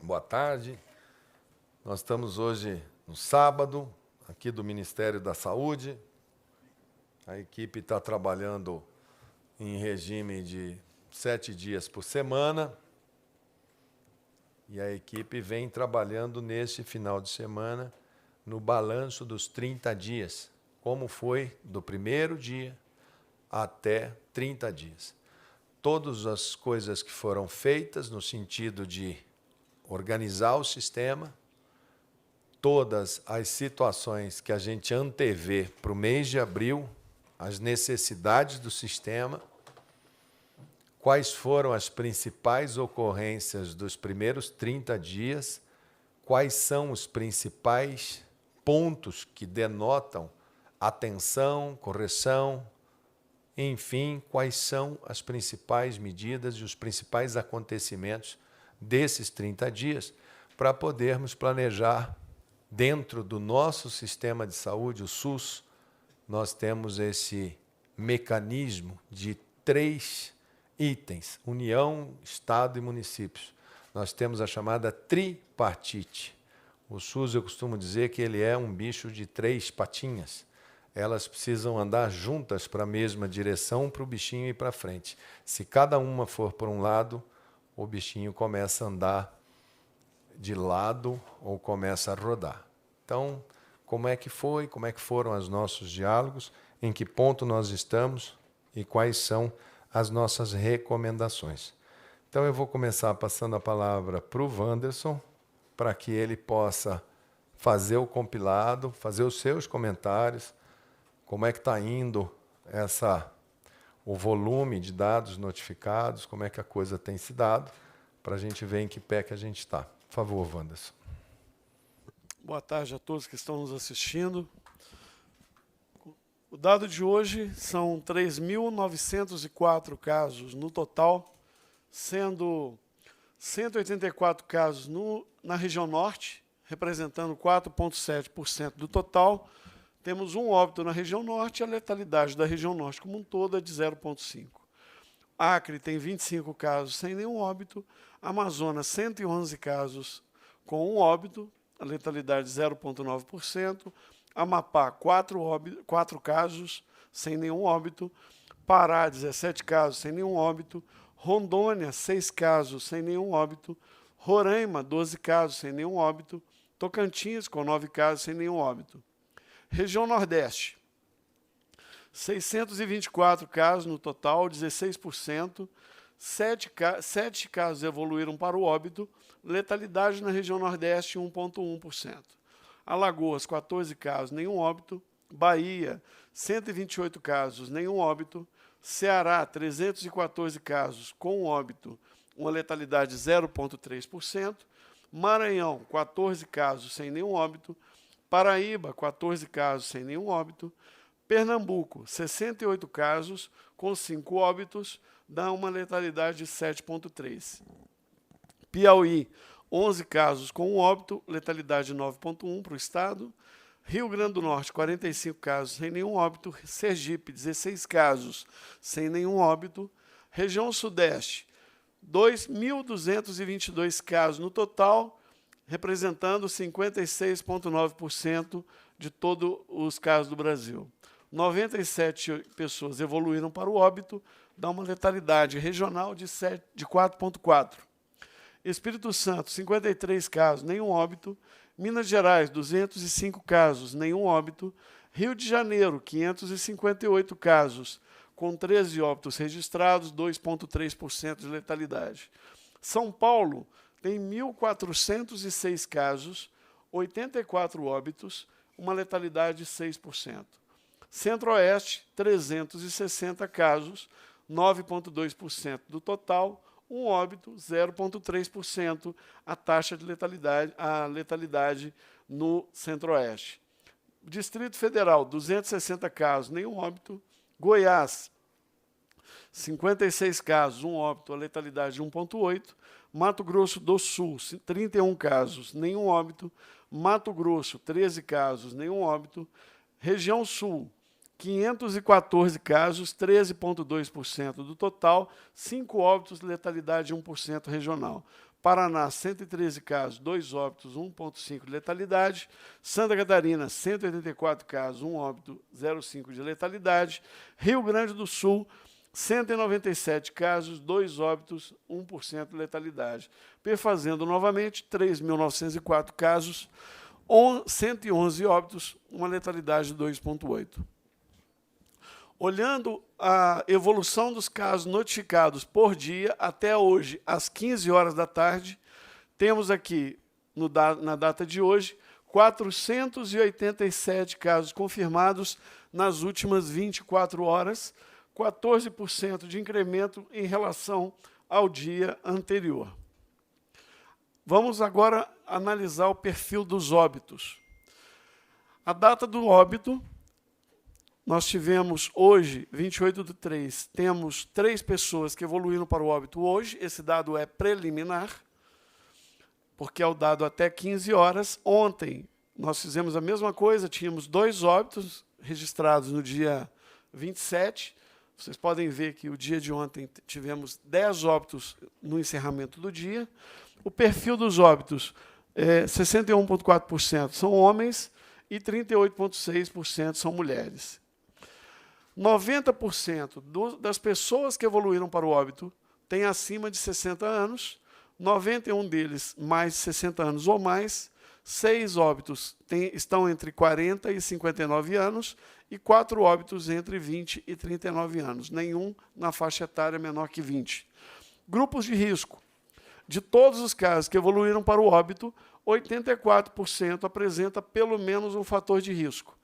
Boa tarde. Nós estamos hoje no sábado, aqui do Ministério da Saúde. A equipe está trabalhando em regime de 7 dias por semana. E a equipe vem trabalhando neste final de semana no balanço dos 30 dias, como foi do primeiro dia até 30 dias. Todas as coisas que foram feitas no sentido de organizar o sistema, todas as situações que a gente antevê para o mês de abril, as necessidades do sistema, quais foram as principais ocorrências dos primeiros 30 dias, quais são os principais pontos que denotam atenção, correção, enfim, quais são as principais medidas e os principais acontecimentos desses 30 dias, para podermos planejar dentro do nosso sistema de saúde, o SUS. Nós temos esse mecanismo de 3 itens: União, Estado e municípios. Nós temos a chamada tripartite. O SUS, eu costumo dizer que ele é um bicho de 3 patinhas. Elas precisam andar juntas para a mesma direção para o bichinho ir para frente. Se cada uma for por um lado, o bichinho começa a andar de lado ou começa a rodar. Então, como é que foi? Como é que foram os nossos diálogos? Em que ponto nós estamos? E quais são as nossas recomendações? Então, eu vou começar passando a palavra para o Wanderson, para que ele possa fazer o compilado, fazer os seus comentários, como é que está indo o volume de dados notificados, como é que a coisa tem se dado, para a gente ver em que pé que a gente está. Por favor, Wanderson. Boa tarde a todos que estão nos assistindo. O dado de hoje são 3.904 casos no total, sendo 184 casos na região norte, representando 4,7% do total. Temos um óbito na região norte e a letalidade da região norte como um todo é de 0,5. Acre tem 25 casos sem nenhum óbito, Amazonas 111 casos com um óbito, a letalidade 0,9%, Amapá 4 casos sem nenhum óbito, Pará 17 casos sem nenhum óbito, Rondônia 6 casos sem nenhum óbito, Roraima 12 casos sem nenhum óbito, Tocantins com 9 casos sem nenhum óbito. Região Nordeste, 624 casos no total, 16%, 7 casos evoluíram para o óbito, letalidade na região Nordeste 1,1%. Alagoas, 14 casos, nenhum óbito. Bahia, 128 casos, nenhum óbito. Ceará, 314 casos com óbito, uma letalidade 0,3%. Maranhão, 14 casos sem nenhum óbito. Paraíba, 14 casos sem nenhum óbito. Pernambuco, 68 casos com 5 óbitos, dá uma letalidade de 7,3%. Piauí, 11 casos com um óbito, letalidade 9,1% para o estado. Rio Grande do Norte, 45 casos sem nenhum óbito. Sergipe, 16 casos sem nenhum óbito. Região Sudeste, 2.222 casos no total, representando 56,9% de todos os casos do Brasil. 97 pessoas evoluíram para o óbito, dá uma letalidade regional de 4,4%. Espírito Santo, 53 casos, nenhum óbito. Minas Gerais, 205 casos, nenhum óbito. Rio de Janeiro, 558 casos, com 13 óbitos registrados, 2,3% de letalidade. São Paulo tem 1.406 casos, 84 óbitos, uma letalidade de 6%. Centro-Oeste, 360 casos, 9,2% do total, um óbito, 0,3%, a taxa de letalidade no Centro-Oeste. Distrito Federal, 260 casos, nenhum óbito. Goiás, 56 casos, um óbito, a letalidade de 1,8%. Mato Grosso do Sul, 31 casos, nenhum óbito. Mato Grosso, 13 casos, nenhum óbito. Região Sul, 514 casos, 13,2% do total, 5 óbitos, letalidade 1% regional. Paraná, 113 casos, 2 óbitos, 1,5 de letalidade. Santa Catarina, 184 casos, 1 óbito, 0,5 de letalidade. Rio Grande do Sul, 197 casos, 2 óbitos, 1% de letalidade. Perfazendo novamente, 3.904 casos, 111 óbitos, uma letalidade de 2,8. Olhando a evolução dos casos notificados por dia, até hoje, às 15 horas da tarde, temos aqui, na data de hoje, 487 casos confirmados nas últimas 24 horas, 14% de incremento em relação ao dia anterior. Vamos agora analisar o perfil dos óbitos. A data do óbito, nós tivemos hoje, 28/3, temos 3 pessoas que evoluíram para o óbito hoje. Esse dado é preliminar, porque é o dado até 15 horas. Ontem, nós fizemos a mesma coisa, tínhamos 2 óbitos registrados no dia 27. Vocês podem ver que o dia de ontem tivemos 10 óbitos no encerramento do dia. O perfil dos óbitos, 61,4% são homens e 38,6% são mulheres. 90% das pessoas que evoluíram para o óbito têm acima de 60 anos, 91 deles mais de 60 anos ou mais, 6 óbitos estão entre 40 e 59 anos e 4 óbitos entre 20 e 39 anos, nenhum na faixa etária menor que 20. Grupos de risco. De todos os casos que evoluíram para o óbito, 84% apresenta pelo menos um fator de risco.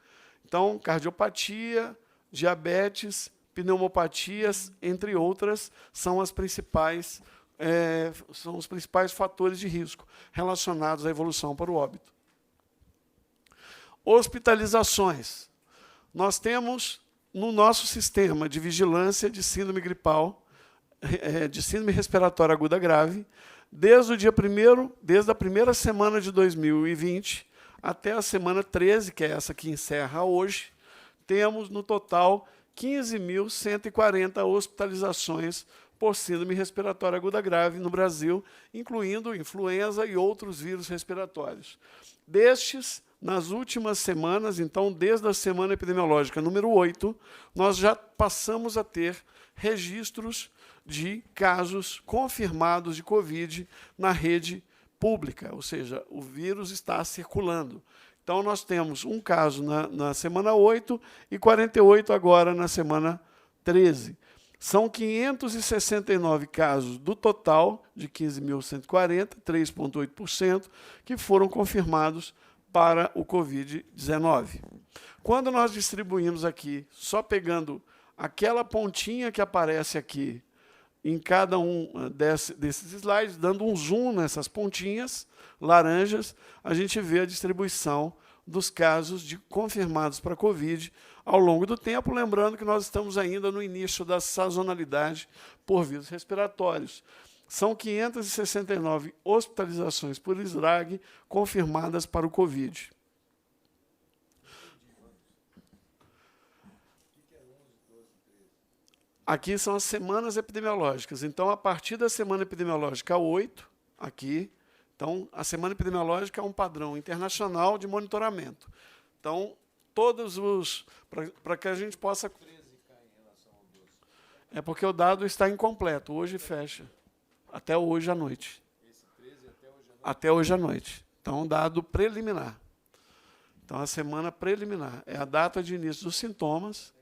Então, cardiopatia, diabetes, pneumopatias, entre outras, são os principais fatores de risco relacionados à evolução para o óbito. Hospitalizações. Nós temos no nosso sistema de vigilância de síndrome gripal, de síndrome respiratória aguda grave, desde a primeira semana de 2020 até a semana 13, que é essa que encerra hoje, temos no total 15.140 hospitalizações por síndrome respiratória aguda grave no Brasil, incluindo influenza e outros vírus respiratórios. Destes, nas últimas semanas, então, desde a semana epidemiológica número 8, nós já passamos a ter registros de casos confirmados de Covid na rede pública, ou seja, o vírus está circulando. Então, nós temos um caso na semana 8 e 48 agora na semana 13. São 569 casos do total de 15.140, 3,8%, que foram confirmados para o Covid-19. Quando nós distribuímos aqui, só pegando aquela pontinha que aparece aqui em cada um desses slides, dando um zoom nessas pontinhas laranjas, a gente vê a distribuição dos casos confirmados para Covid ao longo do tempo, lembrando que nós estamos ainda no início da sazonalidade por vírus respiratórios. São 569 hospitalizações por SRAG confirmadas para o Covid. Aqui são as semanas epidemiológicas. Então, a partir da semana epidemiológica 8, aqui, então, a semana epidemiológica é um padrão internacional de monitoramento. Então, todos os... Para que a gente possa... É porque o dado está incompleto. Hoje fecha. Até hoje à noite. Esse 13 até hoje à noite. Então, dado preliminar. Então, a semana preliminar é a data de início dos sintomas.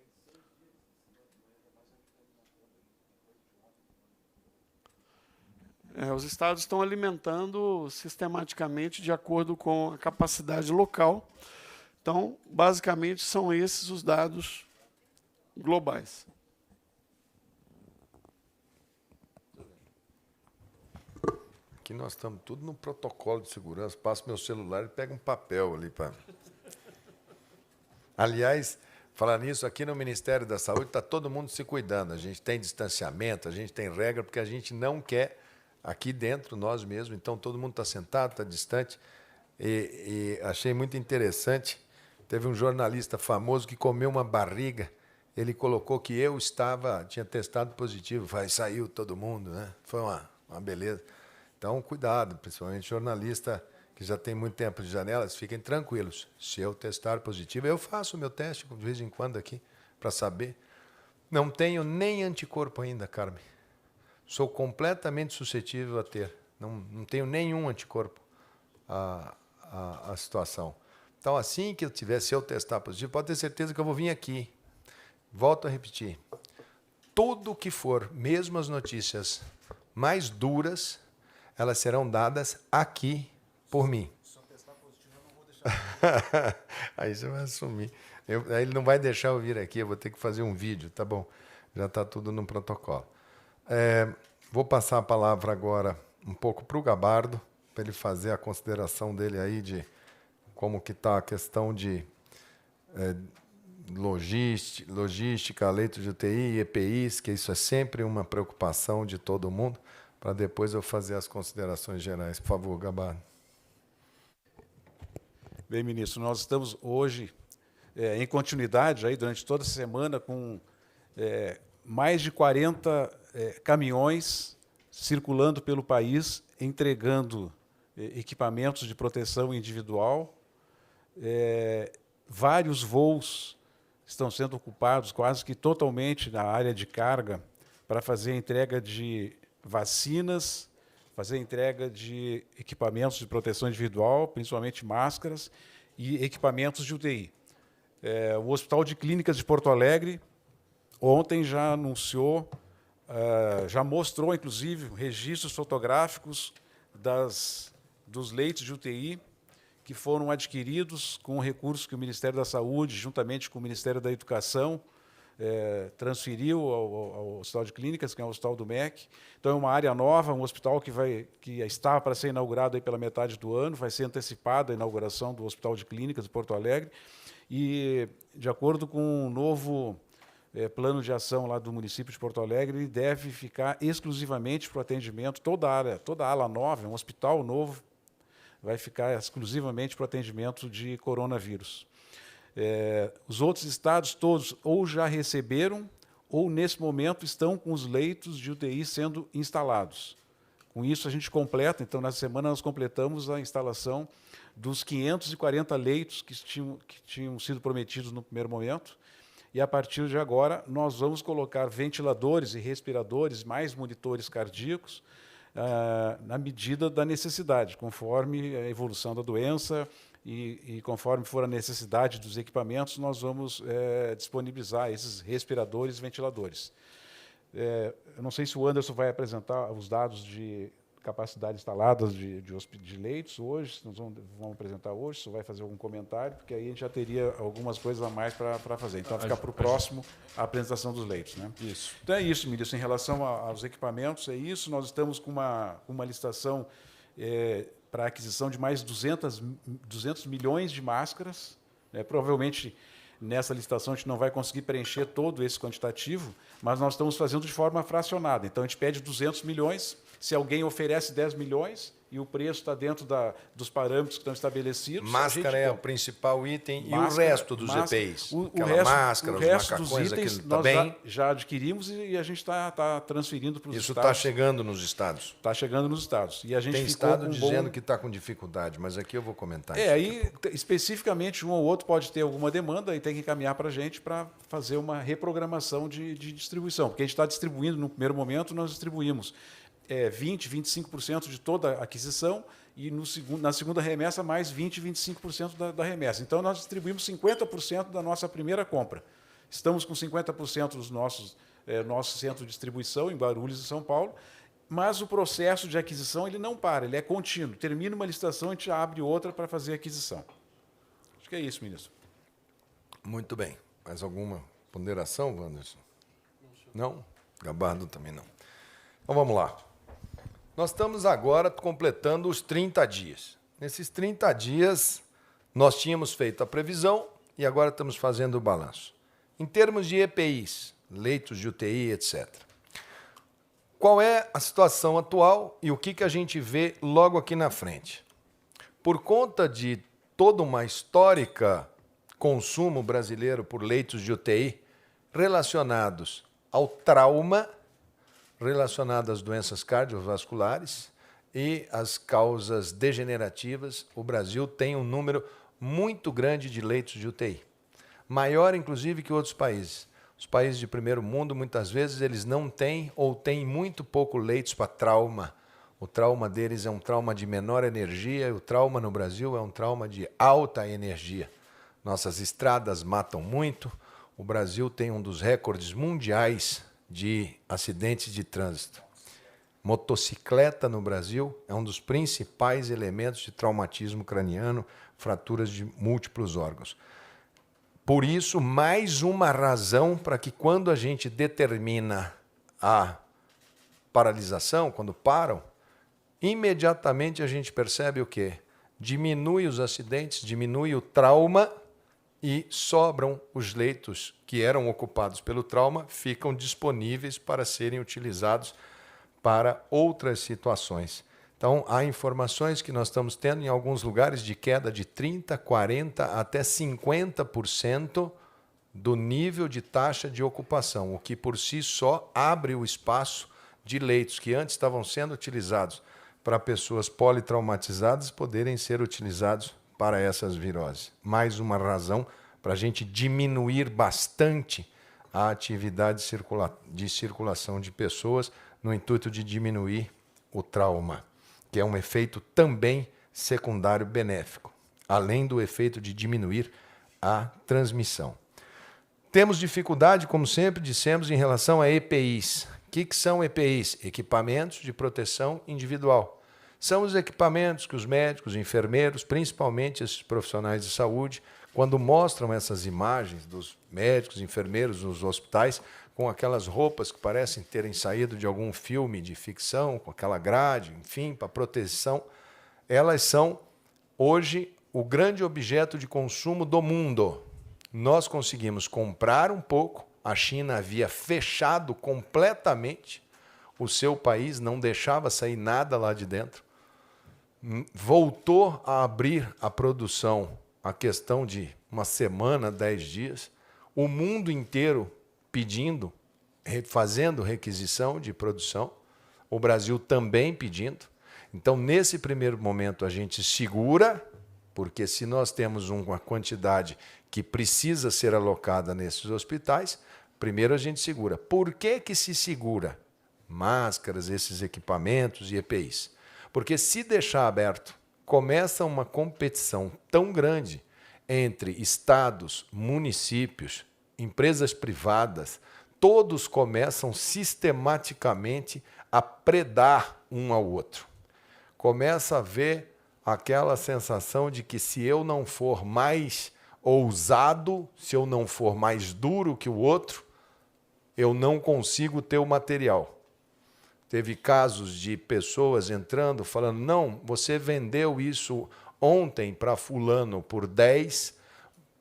Os estados estão alimentando sistematicamente de acordo com a capacidade local. Então, basicamente, são esses os dados globais. Aqui nós estamos tudo no protocolo de segurança. Passo meu celular e pego um papel ali para... Aliás, falar nisso, aqui no Ministério da Saúde está todo mundo se cuidando. A gente tem distanciamento, a gente tem regra, porque a gente não quer... Aqui dentro, nós mesmos, então todo mundo está sentado, está distante. E achei muito interessante. Teve um jornalista famoso que comeu uma barriga. Ele colocou que eu tinha testado positivo. Saiu todo mundo, né? Foi uma beleza. Então, cuidado, principalmente jornalista que já tem muito tempo de janelas, fiquem tranquilos. Se eu testar positivo, eu faço o meu teste de vez em quando aqui, para saber. Não tenho nem anticorpo ainda, Carmen. Sou completamente suscetível a ter. Não tenho nenhum anticorpo à situação. Então, assim que eu tiver, se eu testar positivo, pode ter certeza que eu vou vir aqui. Volto a repetir. Tudo que for, mesmo as notícias mais duras, elas serão dadas aqui por mim. Se eu testar positivo, eu não vou deixar. Aí você vai assumir. Aí ele não vai deixar eu vir aqui, eu vou ter que fazer um vídeo, tá bom? Já está tudo no protocolo. Vou passar a palavra agora um pouco para o Gabardo, para ele fazer a consideração dele aí de como que está a questão de logística, leitos de UTI, EPIs, que isso é sempre uma preocupação de todo mundo, para depois eu fazer as considerações gerais. Por favor, Gabardo. Bem, ministro, nós estamos hoje em continuidade, aí, durante toda a semana, com mais de 40 caminhões circulando pelo país, entregando equipamentos de proteção individual. Vários voos estão sendo ocupados quase que totalmente na área de carga para fazer a entrega de vacinas, fazer a entrega de equipamentos de proteção individual, principalmente máscaras, e equipamentos de UTI. O Hospital de Clínicas de Porto Alegre ontem já anunciou, já mostrou, inclusive, registros fotográficos dos leitos de UTI que foram adquiridos com recursos que o Ministério da Saúde, juntamente com o Ministério da Educação, transferiu ao Hospital de Clínicas, que é o Hospital do MEC. Então, é uma área nova, um hospital que está para ser inaugurado aí pela metade do ano, vai ser antecipada a inauguração do Hospital de Clínicas de Porto Alegre, e, de acordo com o novo plano de ação lá do município de Porto Alegre, ele deve ficar exclusivamente para o atendimento, toda a ala nova, um hospital novo, vai ficar exclusivamente para o atendimento de coronavírus. Os outros estados todos ou já receberam ou, nesse momento, estão com os leitos de UTI sendo instalados. Com isso, a gente completa, então, nessa semana, nós completamos a instalação dos 540 leitos que tinham sido prometidos no primeiro momento, e, a partir de agora, nós vamos colocar ventiladores e respiradores, mais monitores cardíacos, na medida da necessidade, conforme a evolução da doença e conforme for a necessidade dos equipamentos, nós vamos disponibilizar esses respiradores e ventiladores. Eu não sei se o Anderson vai apresentar os dados de capacidade instalada de leitos hoje, nós vamos apresentar hoje, se vai fazer algum comentário, porque aí a gente já teria algumas coisas a mais para fazer. Então, fica para o próximo a apresentação dos leitos. Né? Isso. Então, é isso, ministro. Em relação aos equipamentos, é isso. Nós estamos com uma licitação para a aquisição de mais 200 milhões de máscaras. Provavelmente, nessa licitação, a gente não vai conseguir preencher todo esse quantitativo, mas nós estamos fazendo de forma fracionada. Então, a gente pede 200 milhões, se alguém oferece 10 milhões e o preço está dentro dos parâmetros que estão estabelecidos... Máscara é o principal item e o resto dos EPIs? O resto dos itens nós já adquirimos e a gente está transferindo para os estados. Isso está chegando nos estados? Está chegando nos estados. E a gente tem estado dizendo que está com dificuldade, mas aqui eu vou comentar. Aí, especificamente, um ou outro pode ter alguma demanda e tem que encaminhar para a gente para fazer uma reprogramação de distribuição. Porque a gente está distribuindo, no primeiro momento, nós distribuímos 20%, 25% de toda a aquisição e na segunda remessa mais 20%, 25% da remessa. Então, nós distribuímos 50% da nossa primeira compra. Estamos com 50% dos nosso centro de distribuição em Guarulhos e São Paulo, mas o processo de aquisição ele não para, ele é contínuo. Termina uma licitação, a gente abre outra para fazer a aquisição. Acho que é isso, ministro. Muito bem. Mais alguma ponderação, Wanderson? Não? Gabardo também não. Então, vamos lá. Nós estamos agora completando os 30 dias. Nesses 30 dias, nós tínhamos feito a previsão e agora estamos fazendo o balanço. Em termos de EPIs, leitos de UTI, etc. Qual é a situação atual e o que a gente vê logo aqui na frente? Por conta de toda uma histórica consumo brasileiro por leitos de UTI relacionados ao trauma, relacionado às doenças cardiovasculares e as causas degenerativas, o Brasil tem um número muito grande de leitos de UTI. Maior, inclusive, que outros países. Os países de primeiro mundo, muitas vezes, eles não têm ou têm muito pouco leitos para trauma. O trauma deles é um trauma de menor energia, e o trauma no Brasil é um trauma de alta energia. Nossas estradas matam muito. O Brasil tem um dos recordes mundiais de acidentes de trânsito. Motocicleta no Brasil é um dos principais elementos de traumatismo craniano, fraturas de múltiplos órgãos. Por isso, mais uma razão para que quando a gente determina a paralisação, quando param, imediatamente a gente percebe o quê? Diminui os acidentes, diminui o trauma e sobram os leitos que eram ocupados pelo trauma, ficam disponíveis para serem utilizados para outras situações. Então, há informações que nós estamos tendo em alguns lugares de queda de 30%, 40% até 50% do nível de taxa de ocupação, o que por si só abre o espaço de leitos que antes estavam sendo utilizados para pessoas politraumatizadas poderem ser utilizados para essas viroses. Mais uma razão para a gente diminuir bastante a atividade de circulação de pessoas no intuito de diminuir o trauma, que é um efeito também secundário benéfico, além do efeito de diminuir a transmissão. Temos dificuldade, como sempre dissemos, em relação a EPIs. O que são EPIs? Equipamentos de proteção individual. São os equipamentos que os médicos, enfermeiros, principalmente esses profissionais de saúde, quando mostram essas imagens dos médicos, enfermeiros nos hospitais, com aquelas roupas que parecem terem saído de algum filme de ficção, com aquela grade, enfim, para proteção, elas são, hoje, o grande objeto de consumo do mundo. Nós conseguimos comprar um pouco, a China havia fechado completamente o seu país, não deixava sair nada lá de dentro, voltou a abrir a produção a questão de uma semana, 10 dias, o mundo inteiro pedindo, fazendo requisição de produção, o Brasil também pedindo. Então, nesse primeiro momento, a gente segura, porque se nós temos uma quantidade que precisa ser alocada nesses hospitais, primeiro a gente segura. Por que se segura? Máscaras, esses equipamentos e EPIs. Porque se deixar aberto, começa uma competição tão grande entre estados, municípios, empresas privadas, todos começam sistematicamente a predar um ao outro. Começa a haver aquela sensação de que se eu não for mais ousado, se eu não for mais duro que o outro, eu não consigo ter o material. Teve casos de pessoas entrando falando, não, você vendeu isso ontem para fulano por 10,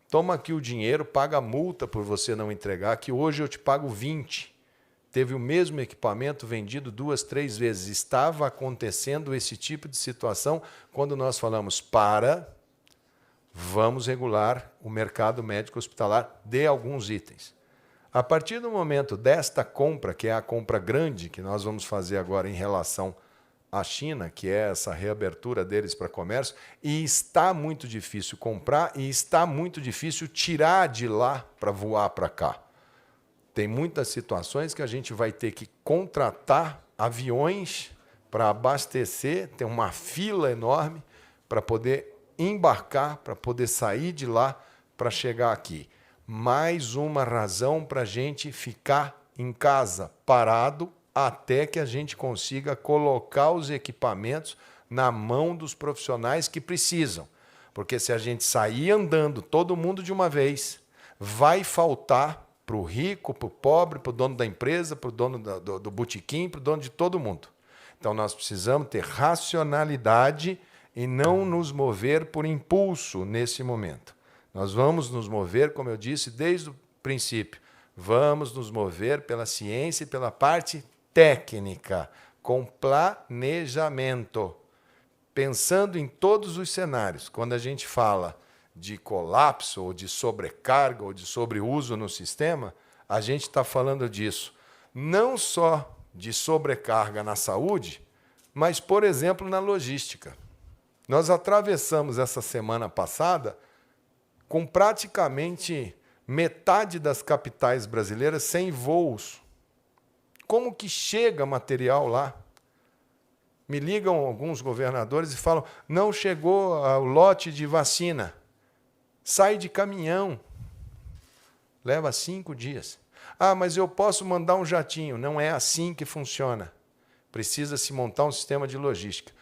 toma aqui o dinheiro, paga a multa por você não entregar, que hoje eu te pago 20. Teve o mesmo equipamento vendido 2, 3 vezes. Estava acontecendo esse tipo de situação quando nós falamos, vamos regular o mercado médico hospitalar de alguns itens. A partir do momento desta compra, que é a compra grande que nós vamos fazer agora em relação à China, que é essa reabertura deles para comércio, e está muito difícil comprar e está muito difícil tirar de lá para voar para cá. Tem muitas situações que a gente vai ter que contratar aviões para abastecer, tem uma fila enorme para poder embarcar, para poder sair de lá para chegar aqui. Mais uma razão para a gente ficar em casa, parado, até que a gente consiga colocar os equipamentos na mão dos profissionais que precisam. Porque se a gente sair andando todo mundo de uma vez, vai faltar para o rico, para o pobre, para o dono da empresa, para o dono do botequim, para o dono de todo mundo. Então nós precisamos ter racionalidade e não nos mover por impulso nesse momento. Nós vamos nos mover, como eu disse desde o princípio, vamos nos mover pela ciência e pela parte técnica, com planejamento, pensando em todos os cenários. Quando a gente fala de colapso, ou de sobrecarga, ou de sobreuso no sistema, a gente está falando disso não só de sobrecarga na saúde, mas, por exemplo, na logística. Nós atravessamos essa semana passada com praticamente metade das capitais brasileiras sem voos. Como que chega material lá? Me ligam alguns governadores e falam, não chegou o lote de vacina. Sai de caminhão. Leva 5 dias. Ah, mas eu posso mandar um jatinho. Não é assim que funciona. Precisa-se montar um sistema de logística.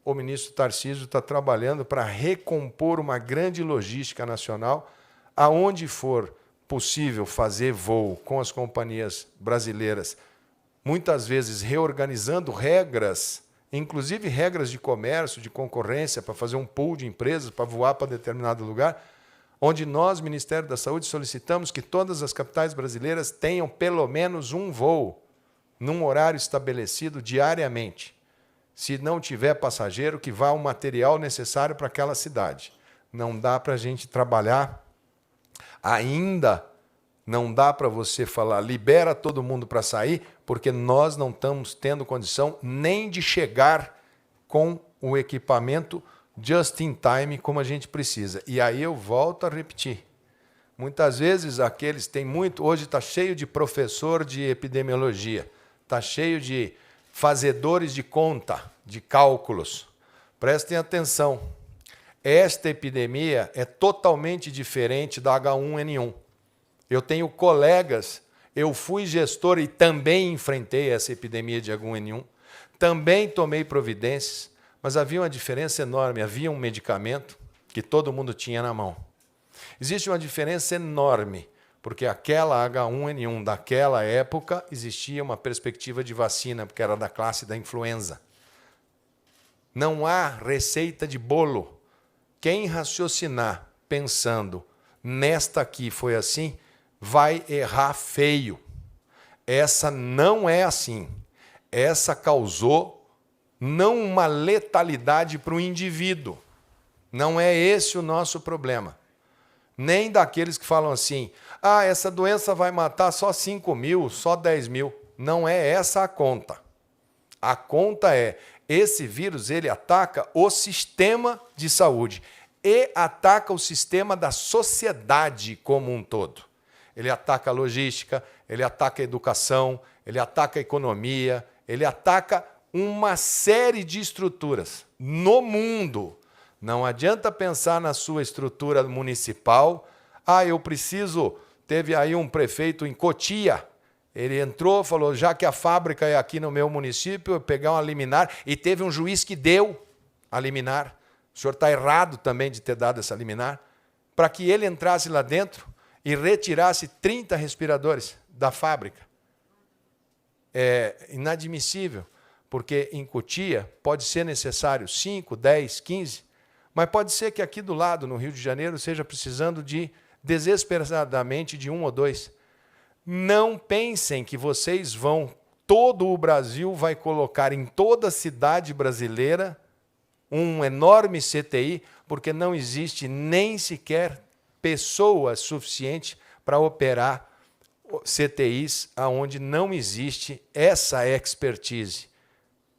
O ministro Tarcísio está trabalhando para recompor uma grande logística nacional, aonde for possível fazer voo com as companhias brasileiras, muitas vezes reorganizando regras, inclusive regras de comércio, de concorrência, para fazer um pool de empresas, para voar para determinado lugar, onde nós, Ministério da Saúde, solicitamos que todas as capitais brasileiras tenham pelo menos um voo, num horário estabelecido diariamente. Se não tiver passageiro, que vá o material necessário para aquela cidade. Não dá para a gente trabalhar, ainda não dá para você falar, libera todo mundo para sair, porque nós não estamos tendo condição nem de chegar com o equipamento just in time como a gente precisa. E aí eu volto a repetir. Muitas vezes aqueles têm muito, hoje está cheio de professor de epidemiologia, está cheio de fazedores de conta, de cálculos. Prestem atenção. Esta epidemia é totalmente diferente da H1N1. Eu tenho colegas, eu fui gestor e também enfrentei essa epidemia de H1N1, também tomei providências, mas havia uma diferença enorme. Havia um medicamento que todo mundo tinha na mão. Existe uma diferença enorme, porque aquela H1N1 daquela época existia uma perspectiva de vacina, porque era da classe da influenza. Não há receita de bolo. Quem raciocinar pensando nesta aqui foi assim, vai errar feio. Essa não é assim. Essa causou não uma letalidade para o indivíduo. Não é esse o nosso problema. Nem daqueles que falam assim, ah, essa doença vai matar só 5 mil, só 10 mil. Não é essa a conta. A conta é, esse vírus ele ataca o sistema de saúde e ataca o sistema da sociedade como um todo. Ele ataca a logística, ele ataca a educação, ele ataca a economia, ele ataca uma série de estruturas no mundo. Não adianta pensar na sua estrutura municipal. Ah, eu preciso... Teve aí um prefeito em Cotia. Ele entrou, falou, já que a fábrica é aqui no meu município, eu vou pegar uma liminar. E teve um juiz que deu a liminar. O senhor está errado também de ter dado essa liminar. Para que ele entrasse lá dentro e retirasse 30 respiradores da fábrica. É inadmissível, porque em Cotia pode ser necessário 5, 10, 15, mas pode ser que aqui do lado, no Rio de Janeiro, seja precisando desesperadamente de 1 ou 2. Não pensem que vocês vão, todo o Brasil vai colocar em toda a cidade brasileira um enorme CTI, porque não existe nem sequer pessoa suficiente para operar CTIs onde não existe essa expertise.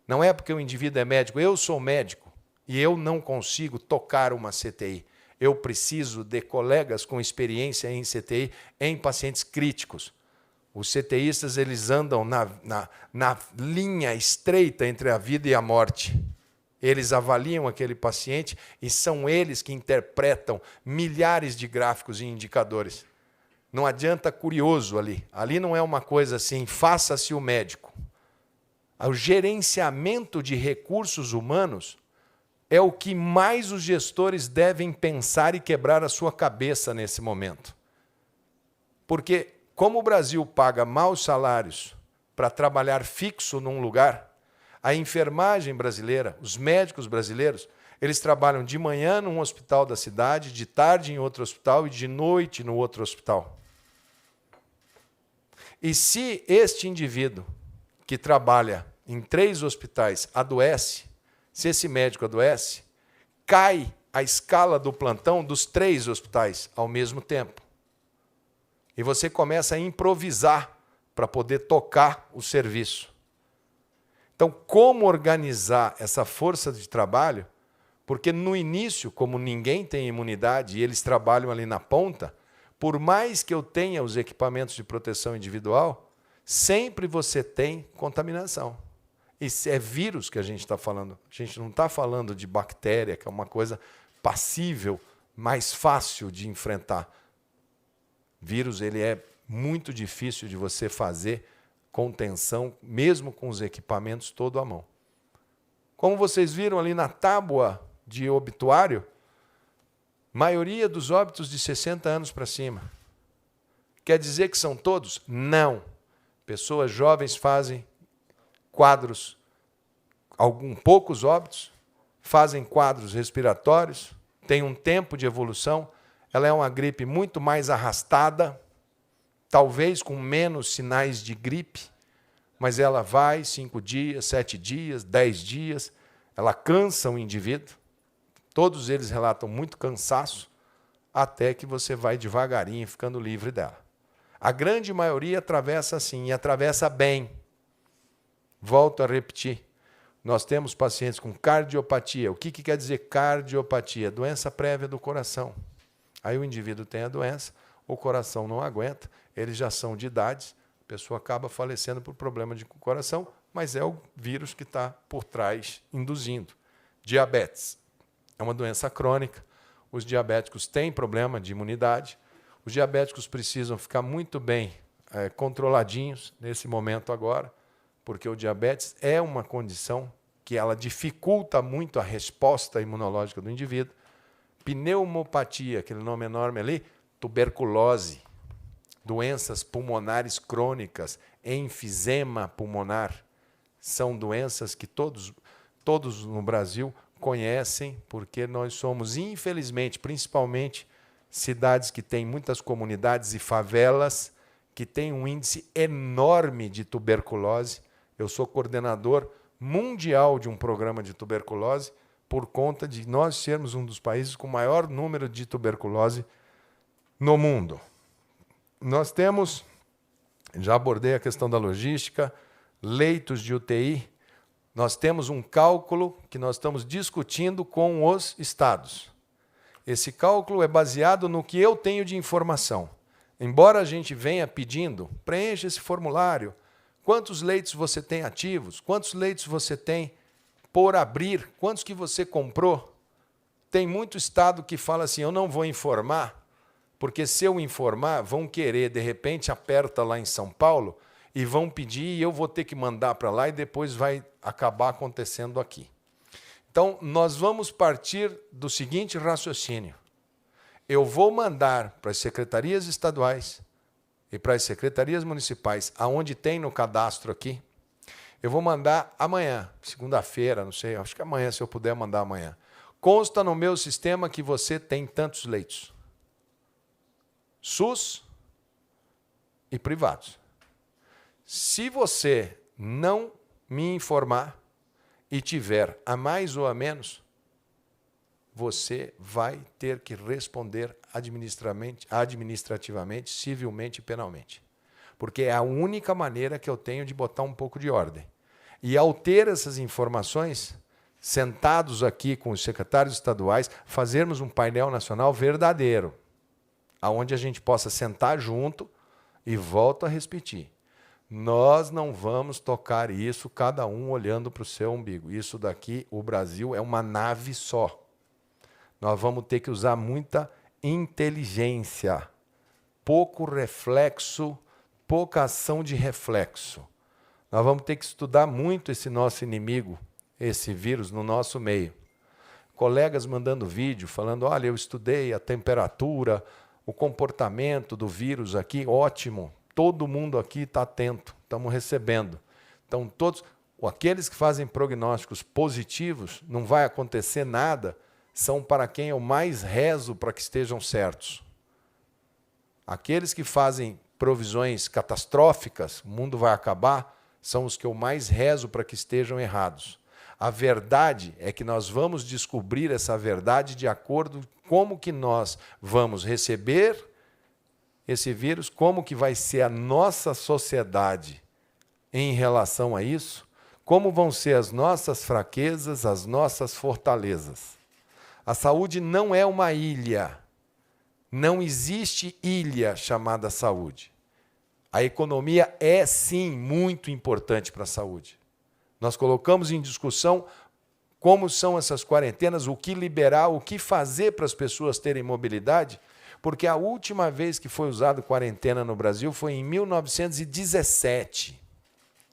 Não é porque o indivíduo é médico, eu sou médico e eu não consigo tocar uma CTI. Eu preciso de colegas com experiência em CTI em pacientes críticos. Os CTIstas eles andam na linha estreita entre a vida e a morte. Eles avaliam aquele paciente e são eles que interpretam milhares de gráficos e indicadores. Não adianta curioso ali. Ali não é uma coisa assim, faça-se o médico. O gerenciamento de recursos humanos é o que mais os gestores devem pensar e quebrar a sua cabeça nesse momento. Porque, como o Brasil paga maus salários para trabalhar fixo num lugar, a enfermagem brasileira, os médicos brasileiros, eles trabalham de manhã num hospital da cidade, de tarde em outro hospital e de noite no outro hospital. E se este indivíduo que trabalha em 3 hospitais adoece, se esse médico adoece, cai a escala do plantão dos 3 hospitais ao mesmo tempo. E você começa a improvisar para poder tocar o serviço. Então, como organizar essa força de trabalho? Porque no início, como ninguém tem imunidade e eles trabalham ali na ponta, por mais que eu tenha os equipamentos de proteção individual, sempre você tem contaminação. E é vírus que a gente está falando. A gente não está falando de bactéria, que é uma coisa passível, mais fácil de enfrentar. Vírus, ele é muito difícil de você fazer contenção, mesmo com os equipamentos todo à mão. Como vocês viram ali na tábua de obituário, maioria dos óbitos de 60 anos para cima. Quer dizer que são todos? Não. Pessoas jovens fazem quadros, poucos óbitos, fazem quadros respiratórios, tem um tempo de evolução, ela é uma gripe muito mais arrastada, talvez com menos sinais de gripe, mas ela vai 5 dias, 7 dias, 10 dias, ela cansa o indivíduo, todos eles relatam muito cansaço, até que você vai devagarinho ficando livre dela. A grande maioria atravessa assim, e atravessa bem. Volto a repetir, nós temos pacientes com cardiopatia. O que quer dizer cardiopatia? Doença prévia do coração. Aí o indivíduo tem a doença, o coração não aguenta, eles já são de idade, a pessoa acaba falecendo por problema de coração, mas é o vírus que está por trás induzindo. Diabetes é uma doença crônica, os diabéticos têm problema de imunidade, os diabéticos precisam ficar muito bem controladinhos nesse momento agora, porque o diabetes é uma condição que ela dificulta muito a resposta imunológica do indivíduo. Pneumopatia, aquele nome enorme ali, tuberculose, doenças pulmonares crônicas, enfisema pulmonar, são doenças que todos no Brasil conhecem, porque nós somos, infelizmente, principalmente cidades que têm muitas comunidades e favelas, que têm um índice enorme de tuberculose. Eu sou coordenador mundial de um programa de tuberculose por conta de nós sermos um dos países com maior número de tuberculose no mundo. Nós temos, já abordei a questão da logística, leitos de UTI. Nós temos um cálculo que nós estamos discutindo com os estados. Esse cálculo é baseado no que eu tenho de informação. Embora a gente venha pedindo, preencha esse formulário, quantos leitos você tem ativos, quantos leitos você tem por abrir, quantos que você comprou. Tem muito estado que fala assim, eu não vou informar, porque se eu informar, vão querer, de repente, aperta lá em São Paulo, e vão pedir, e eu vou ter que mandar para lá, e depois vai acabar acontecendo aqui. Então, nós vamos partir do seguinte raciocínio. Eu vou mandar para as secretarias estaduais e para as secretarias municipais, aonde tem no cadastro aqui, eu vou mandar amanhã, segunda-feira, não sei, acho que amanhã, se eu puder mandar amanhã. Consta no meu sistema que você tem tantos leitos. SUS e privados. Se você não me informar e tiver a mais ou a menos, você vai ter que responder administrativamente, civilmente e penalmente. Porque é a única maneira que eu tenho de botar um pouco de ordem. E ao ter essas informações, sentados aqui com os secretários estaduais, fazermos um painel nacional verdadeiro, onde a gente possa sentar junto e volto a repetir. Nós não vamos tocar isso, cada um olhando para o seu umbigo. Isso daqui, o Brasil, é uma nave só. Nós vamos ter que usar muita inteligência, pouco reflexo, pouca ação de reflexo. Nós vamos ter que estudar muito esse nosso inimigo, esse vírus, no nosso meio. Colegas mandando vídeo, falando, olha, eu estudei a temperatura, o comportamento do vírus aqui, ótimo. Todo mundo aqui está atento, estamos recebendo. Então, aqueles que fazem prognósticos positivos, não vai acontecer nada, são para quem eu mais rezo para que estejam certos. Aqueles que fazem provisões catastróficas, o mundo vai acabar, são os que eu mais rezo para que estejam errados. A verdade é que nós vamos descobrir essa verdade de acordo com como que nós vamos receber esse vírus, como que vai ser a nossa sociedade em relação a isso, como vão ser as nossas fraquezas, as nossas fortalezas. A saúde não é uma ilha. Não existe ilha chamada saúde. A economia é, sim, muito importante para a saúde. Nós colocamos em discussão como são essas quarentenas, o que liberar, o que fazer para as pessoas terem mobilidade, porque a última vez que foi usada quarentena no Brasil foi em 1917,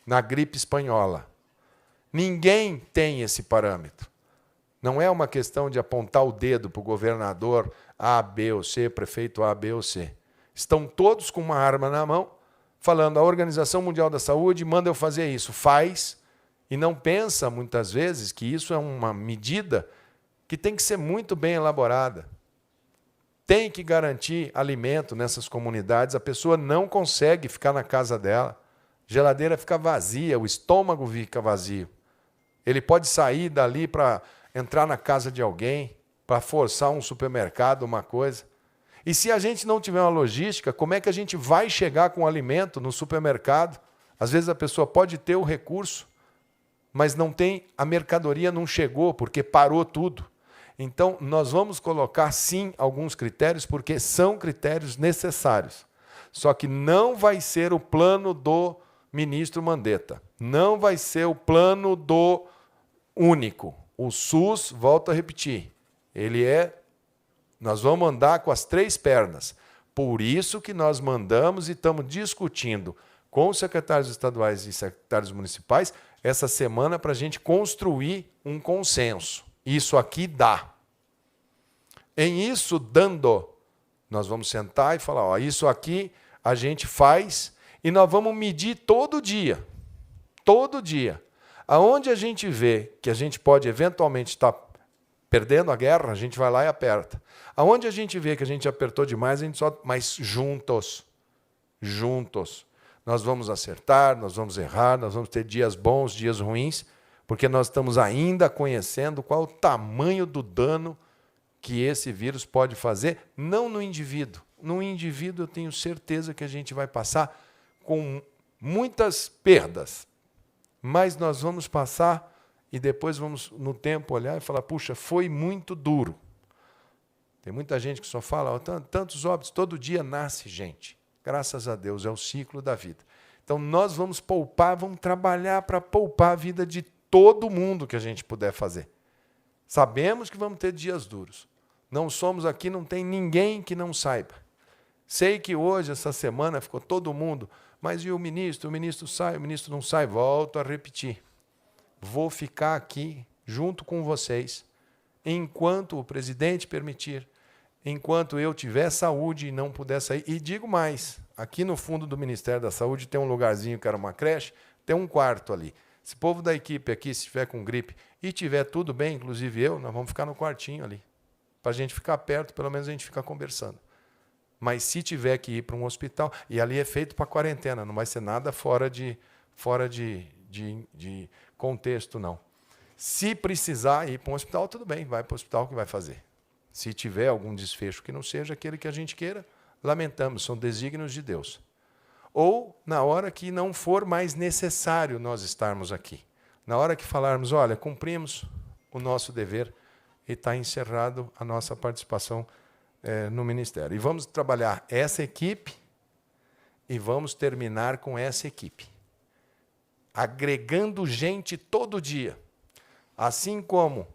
na gripe espanhola. Ninguém tem esse parâmetro. Não é uma questão de apontar o dedo para o governador A, B ou C, prefeito A, B ou C. Estão todos com uma arma na mão, falando, a Organização Mundial da Saúde manda eu fazer isso. Faz, e não pensa, muitas vezes, que isso é uma medida que tem que ser muito bem elaborada. Tem que garantir alimento nessas comunidades. A pessoa não consegue ficar na casa dela. A geladeira fica vazia, o estômago fica vazio. Ele pode sair dali para entrar na casa de alguém, para forçar um supermercado, uma coisa. E se a gente não tiver uma logística, como é que a gente vai chegar com o alimento no supermercado? Às vezes a pessoa pode ter o recurso, mas não tem, a mercadoria não chegou, porque parou tudo. Então, nós vamos colocar, sim, alguns critérios, porque são critérios necessários. Só que não vai ser o plano do ministro Mandetta. Não vai ser o plano do único. O SUS, volto a repetir, nós vamos andar com as 3 pernas. Por isso que nós mandamos e estamos discutindo com os secretários estaduais e secretários municipais essa semana para a gente construir um consenso. Isso aqui dá. Em isso dando, nós vamos sentar e falar, ó, isso aqui a gente faz e nós vamos medir todo dia. Todo dia. Aonde a gente vê que a gente pode eventualmente estar perdendo a guerra, a gente vai lá e aperta. Aonde a gente vê que a gente apertou demais, a gente só... Mas juntos. Juntos. Nós vamos acertar, nós vamos errar, nós vamos ter dias bons, dias ruins, porque nós estamos ainda conhecendo qual o tamanho do dano que esse vírus pode fazer, não no indivíduo. No indivíduo eu tenho certeza que a gente vai passar com muitas perdas, mas nós vamos passar e depois vamos, no tempo, olhar e falar, puxa, foi muito duro. Tem muita gente que só fala, tantos óbitos, todo dia nasce gente. Graças a Deus, é o ciclo da vida. Então, nós vamos poupar, vamos trabalhar para poupar a vida de todo mundo que a gente puder fazer. Sabemos que vamos ter dias duros. Não somos aqui, não tem ninguém que não saiba. Sei que hoje, essa semana, ficou todo mundo, mas e o ministro? O ministro sai, o ministro não sai. Volto a repetir. Vou ficar aqui junto com vocês, enquanto o presidente permitir, enquanto eu tiver saúde e não puder sair. E digo mais, aqui no fundo do Ministério da Saúde tem um lugarzinho que era uma creche, tem um quarto ali. Se o povo da equipe aqui, se estiver com gripe e tiver tudo bem, inclusive eu, nós vamos ficar no quartinho ali. Para a gente ficar perto, pelo menos a gente ficar conversando. Mas se tiver que ir para um hospital, e ali é feito para quarentena, não vai ser nada fora de contexto, não. Se precisar ir para um hospital, tudo bem, vai para o hospital que vai fazer. Se tiver algum desfecho que não seja aquele que a gente queira, lamentamos, são desígnios de Deus. Ou na hora que não for mais necessário nós estarmos aqui. Na hora que falarmos, olha, cumprimos o nosso dever e está encerrado a nossa participação no Ministério. E vamos trabalhar essa equipe e vamos terminar com essa equipe. Agregando gente todo dia. Assim como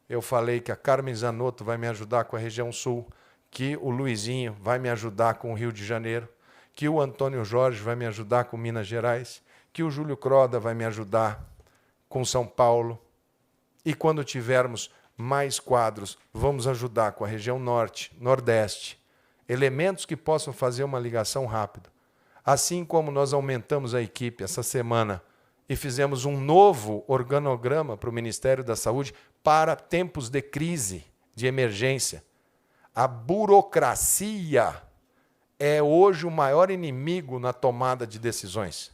eu falei que a Carmen Zanotto vai me ajudar com a região sul, que o Luizinho vai me ajudar com o Rio de Janeiro, que o Antônio Jorge vai me ajudar com Minas Gerais, que o Júlio Croda vai me ajudar com São Paulo. E quando tivermos mais quadros, vamos ajudar com a região norte, nordeste, elementos que possam fazer uma ligação rápida. Assim como nós aumentamos a equipe essa semana e fizemos um novo organograma para o Ministério da Saúde para tempos de crise, de emergência. A burocracia é hoje o maior inimigo na tomada de decisões.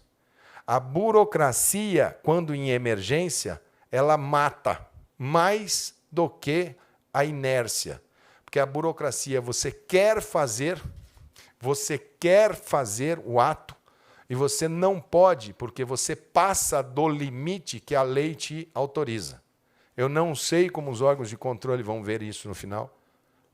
A burocracia, quando em emergência, ela mata mais do que a inércia. Porque a burocracia, você quer fazer o ato E você não pode, porque você passa do limite que a lei te autoriza. Eu não sei como os órgãos de controle vão ver isso no final.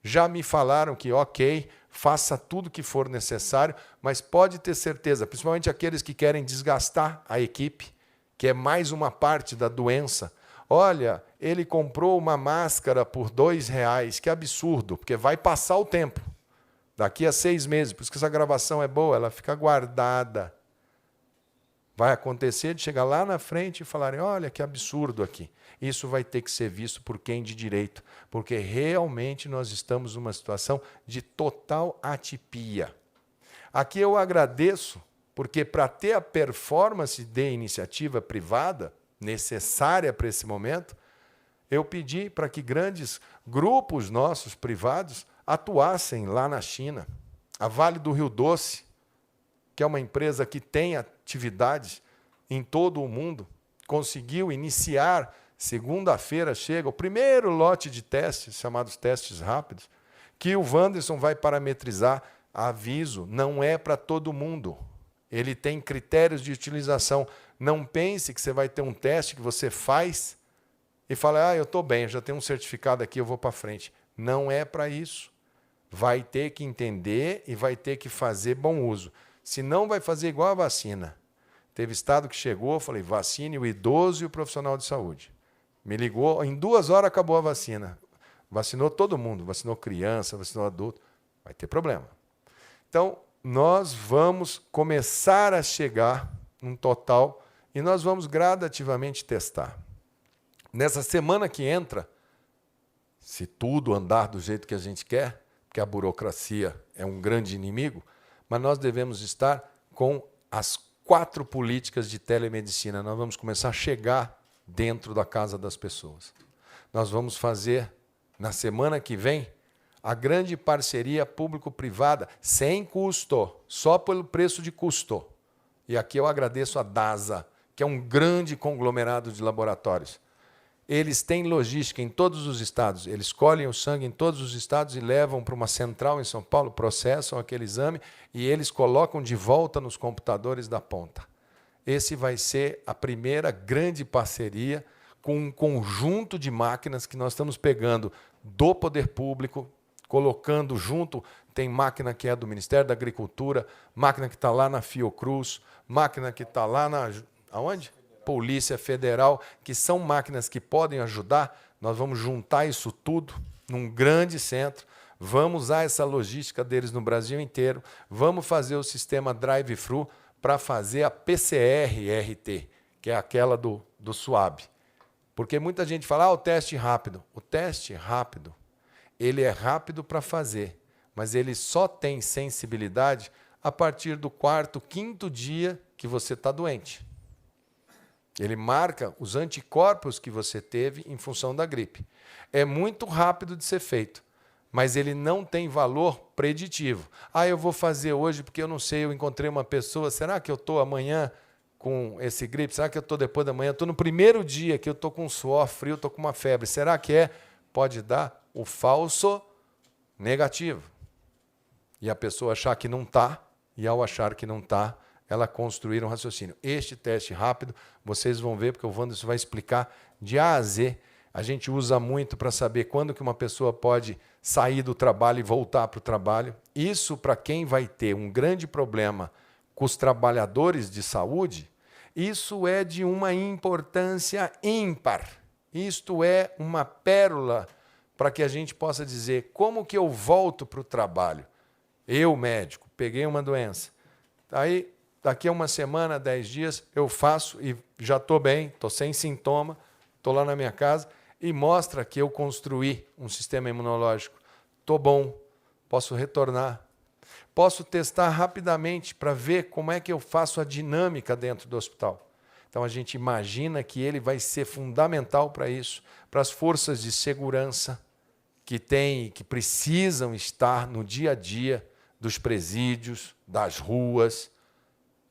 Já me falaram que, ok, faça tudo que for necessário, mas pode ter certeza, principalmente aqueles que querem desgastar a equipe, que é mais uma parte da doença. Olha, ele comprou uma máscara por R$2, que absurdo, porque vai passar o tempo. Daqui a 6 meses, por isso que essa gravação é boa, ela fica guardada. Vai acontecer de chegar lá na frente e falarem, olha que absurdo aqui. Isso vai ter que ser visto por quem de direito, porque realmente nós estamos numa situação de total atipia. Aqui eu agradeço, porque para ter a performance de iniciativa privada necessária para esse momento, eu pedi para que grandes grupos nossos privados atuassem lá na China. A Vale do Rio Doce, que é uma empresa que tem atividades em todo o mundo, conseguiu iniciar, segunda-feira chega, o primeiro lote de testes, chamados testes rápidos, que o Wanderson vai parametrizar. Aviso, não é para todo mundo. Ele tem critérios de utilização. Não pense que você vai ter um teste que você faz e fala, eu estou bem, já tenho um certificado aqui, eu vou para frente. Não é para isso. Vai ter que entender e vai ter que fazer bom uso. Se não, vai fazer igual a vacina. Teve estado que chegou, eu falei, vacine o idoso e o profissional de saúde. Me ligou, em 2 horas acabou a vacina. Vacinou todo mundo, vacinou criança, vacinou adulto. Vai ter problema. Então, nós vamos começar a chegar num total e nós vamos gradativamente testar. Nessa semana que entra, se tudo andar do jeito que a gente quer, porque a burocracia é um grande inimigo, mas nós devemos estar com as 4 políticas de telemedicina. Nós vamos começar a chegar dentro da casa das pessoas. Nós vamos fazer, na semana que vem, a grande parceria público-privada, sem custo, só pelo preço de custo. E aqui eu agradeço a DASA, que é um grande conglomerado de laboratórios. Eles têm logística em todos os estados, eles colhem o sangue em todos os estados e levam para uma central em São Paulo, processam aquele exame e eles colocam de volta nos computadores da ponta. Esse vai ser a primeira grande parceria com um conjunto de máquinas que nós estamos pegando do poder público, colocando junto, tem máquina que é do Ministério da Agricultura, máquina que está lá na Fiocruz, máquina que está lá na... Aonde? Polícia Federal, que são máquinas que podem ajudar. Nós vamos juntar isso tudo num grande centro, vamos usar essa logística deles no Brasil inteiro, vamos fazer o sistema drive-thru para fazer a PCR-RT, que é aquela do SUAB. Porque muita gente fala, o teste rápido. O teste rápido, ele é rápido para fazer, mas ele só tem sensibilidade a partir do 4º, 5º dia que você está doente. Ele marca os anticorpos que você teve em função da gripe. É muito rápido de ser feito, mas ele não tem valor preditivo. Eu vou fazer hoje porque eu não sei, eu encontrei uma pessoa, será que eu estou amanhã com esse gripe? Será que eu estou depois da manhã? Estou no primeiro dia que eu estou com suor frio, estou com uma febre. Será que é? Pode dar o falso negativo. E a pessoa achar que não está, e ao achar que não está, ela construir um raciocínio. Este teste rápido, vocês vão ver, porque o Wanderson vai explicar de A a Z. A gente usa muito para saber quando que uma pessoa pode sair do trabalho e voltar para o trabalho. Isso, para quem vai ter um grande problema com os trabalhadores de saúde, isso é de uma importância ímpar. Isto é uma pérola para que a gente possa dizer como que eu volto para o trabalho. Eu, médico, peguei uma doença. Aí, daqui a uma semana, 10 dias, eu faço e já estou bem, estou sem sintoma, estou lá na minha casa e mostra que eu construí um sistema imunológico. Estou bom, posso retornar. Posso testar rapidamente para ver como é que eu faço a dinâmica dentro do hospital. Então, a gente imagina que ele vai ser fundamental para isso, para as forças de segurança que precisam estar no dia a dia dos presídios, das ruas,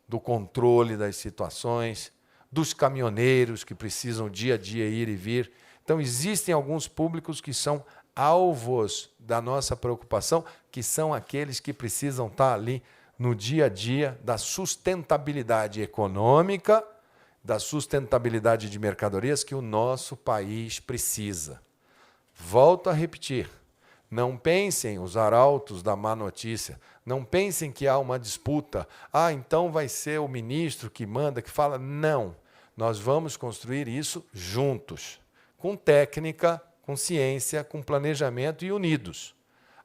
do controle das situações, dos caminhoneiros que precisam dia a dia ir e vir. Então, existem alguns públicos que são alvos da nossa preocupação, que são aqueles que precisam estar ali no dia a dia da sustentabilidade econômica, da sustentabilidade de mercadorias que o nosso país precisa. Volto a repetir, não pensem os arautos da má notícia, não pensem que há uma disputa, então vai ser o ministro que manda, que fala. Não, nós vamos construir isso juntos, com técnica, com ciência, com planejamento e unidos.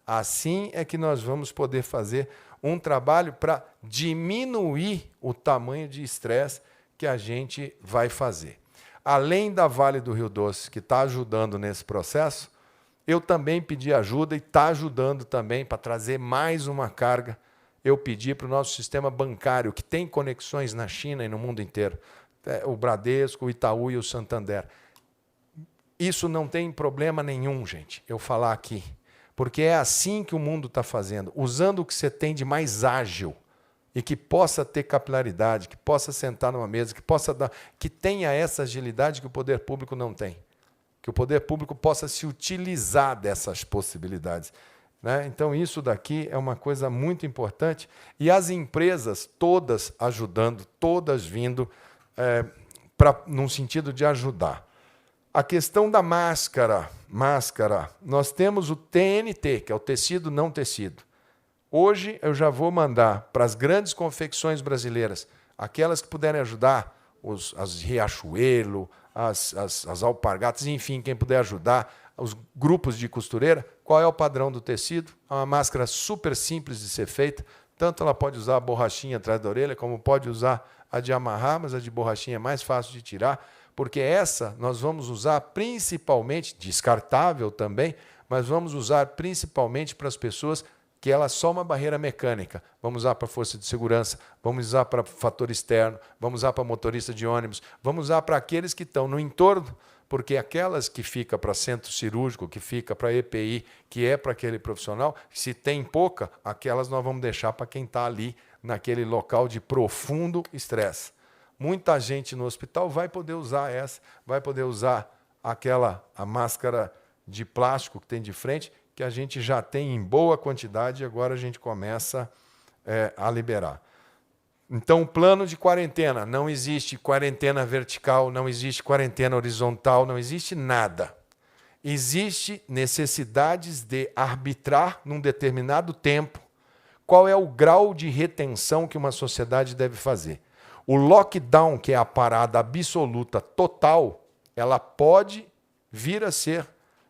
Assim é que nós vamos poder fazer um trabalho para diminuir o tamanho de estresse que a gente vai fazer. Além da Vale do Rio Doce, que está ajudando nesse processo, eu também pedi ajuda e está ajudando também para trazer mais uma carga. Eu pedi para o nosso sistema bancário, que tem conexões na China e no mundo inteiro, o Bradesco, o Itaú e o Santander. Isso não tem problema nenhum, gente, eu falar aqui. Porque é assim que o mundo está fazendo, usando o que você tem de mais ágil e que possa ter capilaridade, que possa sentar numa mesa, que tenha essa agilidade que o poder público não tem. Que o poder público possa se utilizar dessas possibilidades. Né? Então, isso daqui é uma coisa muito importante. E as empresas todas ajudando, todas vindo num sentido de ajudar. A questão da máscara, nós temos o TNT, que é o tecido não tecido. Hoje eu já vou mandar para as grandes confecções brasileiras, aquelas que puderem ajudar, as Riachuelo, as Alpargatas, enfim, quem puder ajudar, os grupos de costureira, qual é o padrão do tecido? É uma máscara super simples de ser feita, tanto ela pode usar a borrachinha atrás da orelha, como pode usar a de amarrar, mas a de borrachinha é mais fácil de tirar, porque essa nós vamos usar principalmente, descartável também, mas vamos usar principalmente para as pessoas que ela é só uma barreira mecânica. Vamos usar para força de segurança, vamos usar para fator externo, vamos usar para motorista de ônibus, vamos usar para aqueles que estão no entorno, porque aquelas que fica para centro cirúrgico, que fica para EPI, que é para aquele profissional, se tem pouca, aquelas nós vamos deixar para quem está ali naquele local de profundo estresse. Muita gente no hospital vai poder usar essa, vai poder usar a máscara de plástico que tem de frente, que a gente já tem em boa quantidade e agora a gente começa a liberar. Então, o plano de quarentena, não existe quarentena vertical, não existe quarentena horizontal, não existe nada. Existe necessidades de arbitrar num determinado tempo qual é o grau de retenção que uma sociedade deve fazer. O lockdown, que é a parada absoluta total, ela pode vir a ser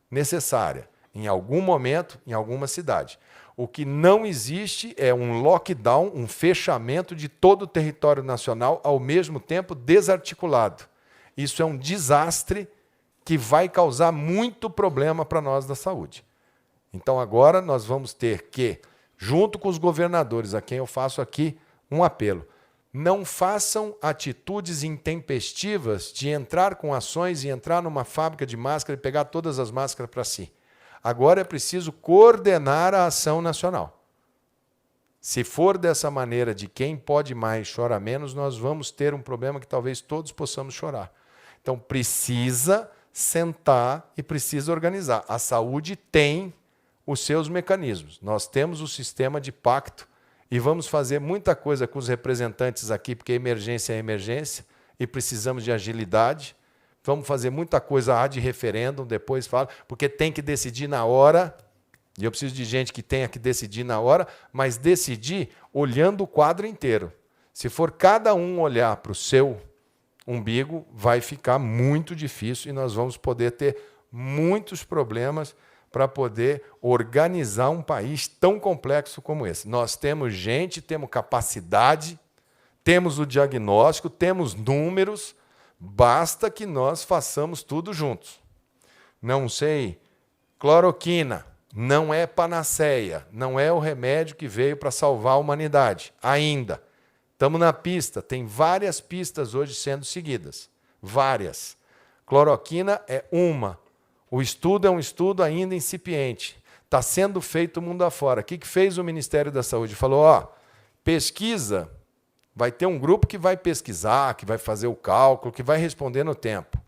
necessária em algum momento, em alguma cidade. O que não existe é um lockdown, um fechamento de todo o território nacional ao mesmo tempo desarticulado. Isso é um desastre que vai causar muito problema para nós da saúde. Então agora nós vamos ter que, junto com os governadores, a quem eu faço aqui um apelo, não façam atitudes intempestivas de entrar com ações e entrar numa fábrica de máscara e pegar todas as máscaras para si. Agora é preciso coordenar a ação nacional. Se for dessa maneira de quem pode mais chora menos, nós vamos ter um problema que talvez todos possamos chorar. Então precisa sentar e precisa organizar. A saúde tem os seus mecanismos. Nós temos o sistema de pacto e vamos fazer muita coisa com os representantes aqui, porque emergência é emergência e precisamos de agilidade. Vamos fazer muita coisa ad referendum, depois fala, porque tem que decidir na hora, e eu preciso de gente que tenha que decidir na hora, mas decidir olhando o quadro inteiro. Se for cada um olhar para o seu umbigo, vai ficar muito difícil e nós vamos poder ter muitos problemas para poder organizar um país tão complexo como esse. Nós temos gente, temos capacidade, temos o diagnóstico, temos números, basta que nós façamos tudo juntos. Não sei, cloroquina não é panaceia, não é o remédio que veio para salvar a humanidade, ainda. Estamos na pista, tem várias pistas hoje sendo seguidas, várias. Cloroquina é uma. O estudo é um estudo ainda incipiente. Está sendo feito mundo afora. O que fez o Ministério da Saúde? Falou, pesquisa. Vai ter um grupo que vai pesquisar, que vai fazer o cálculo, que vai responder no tempo.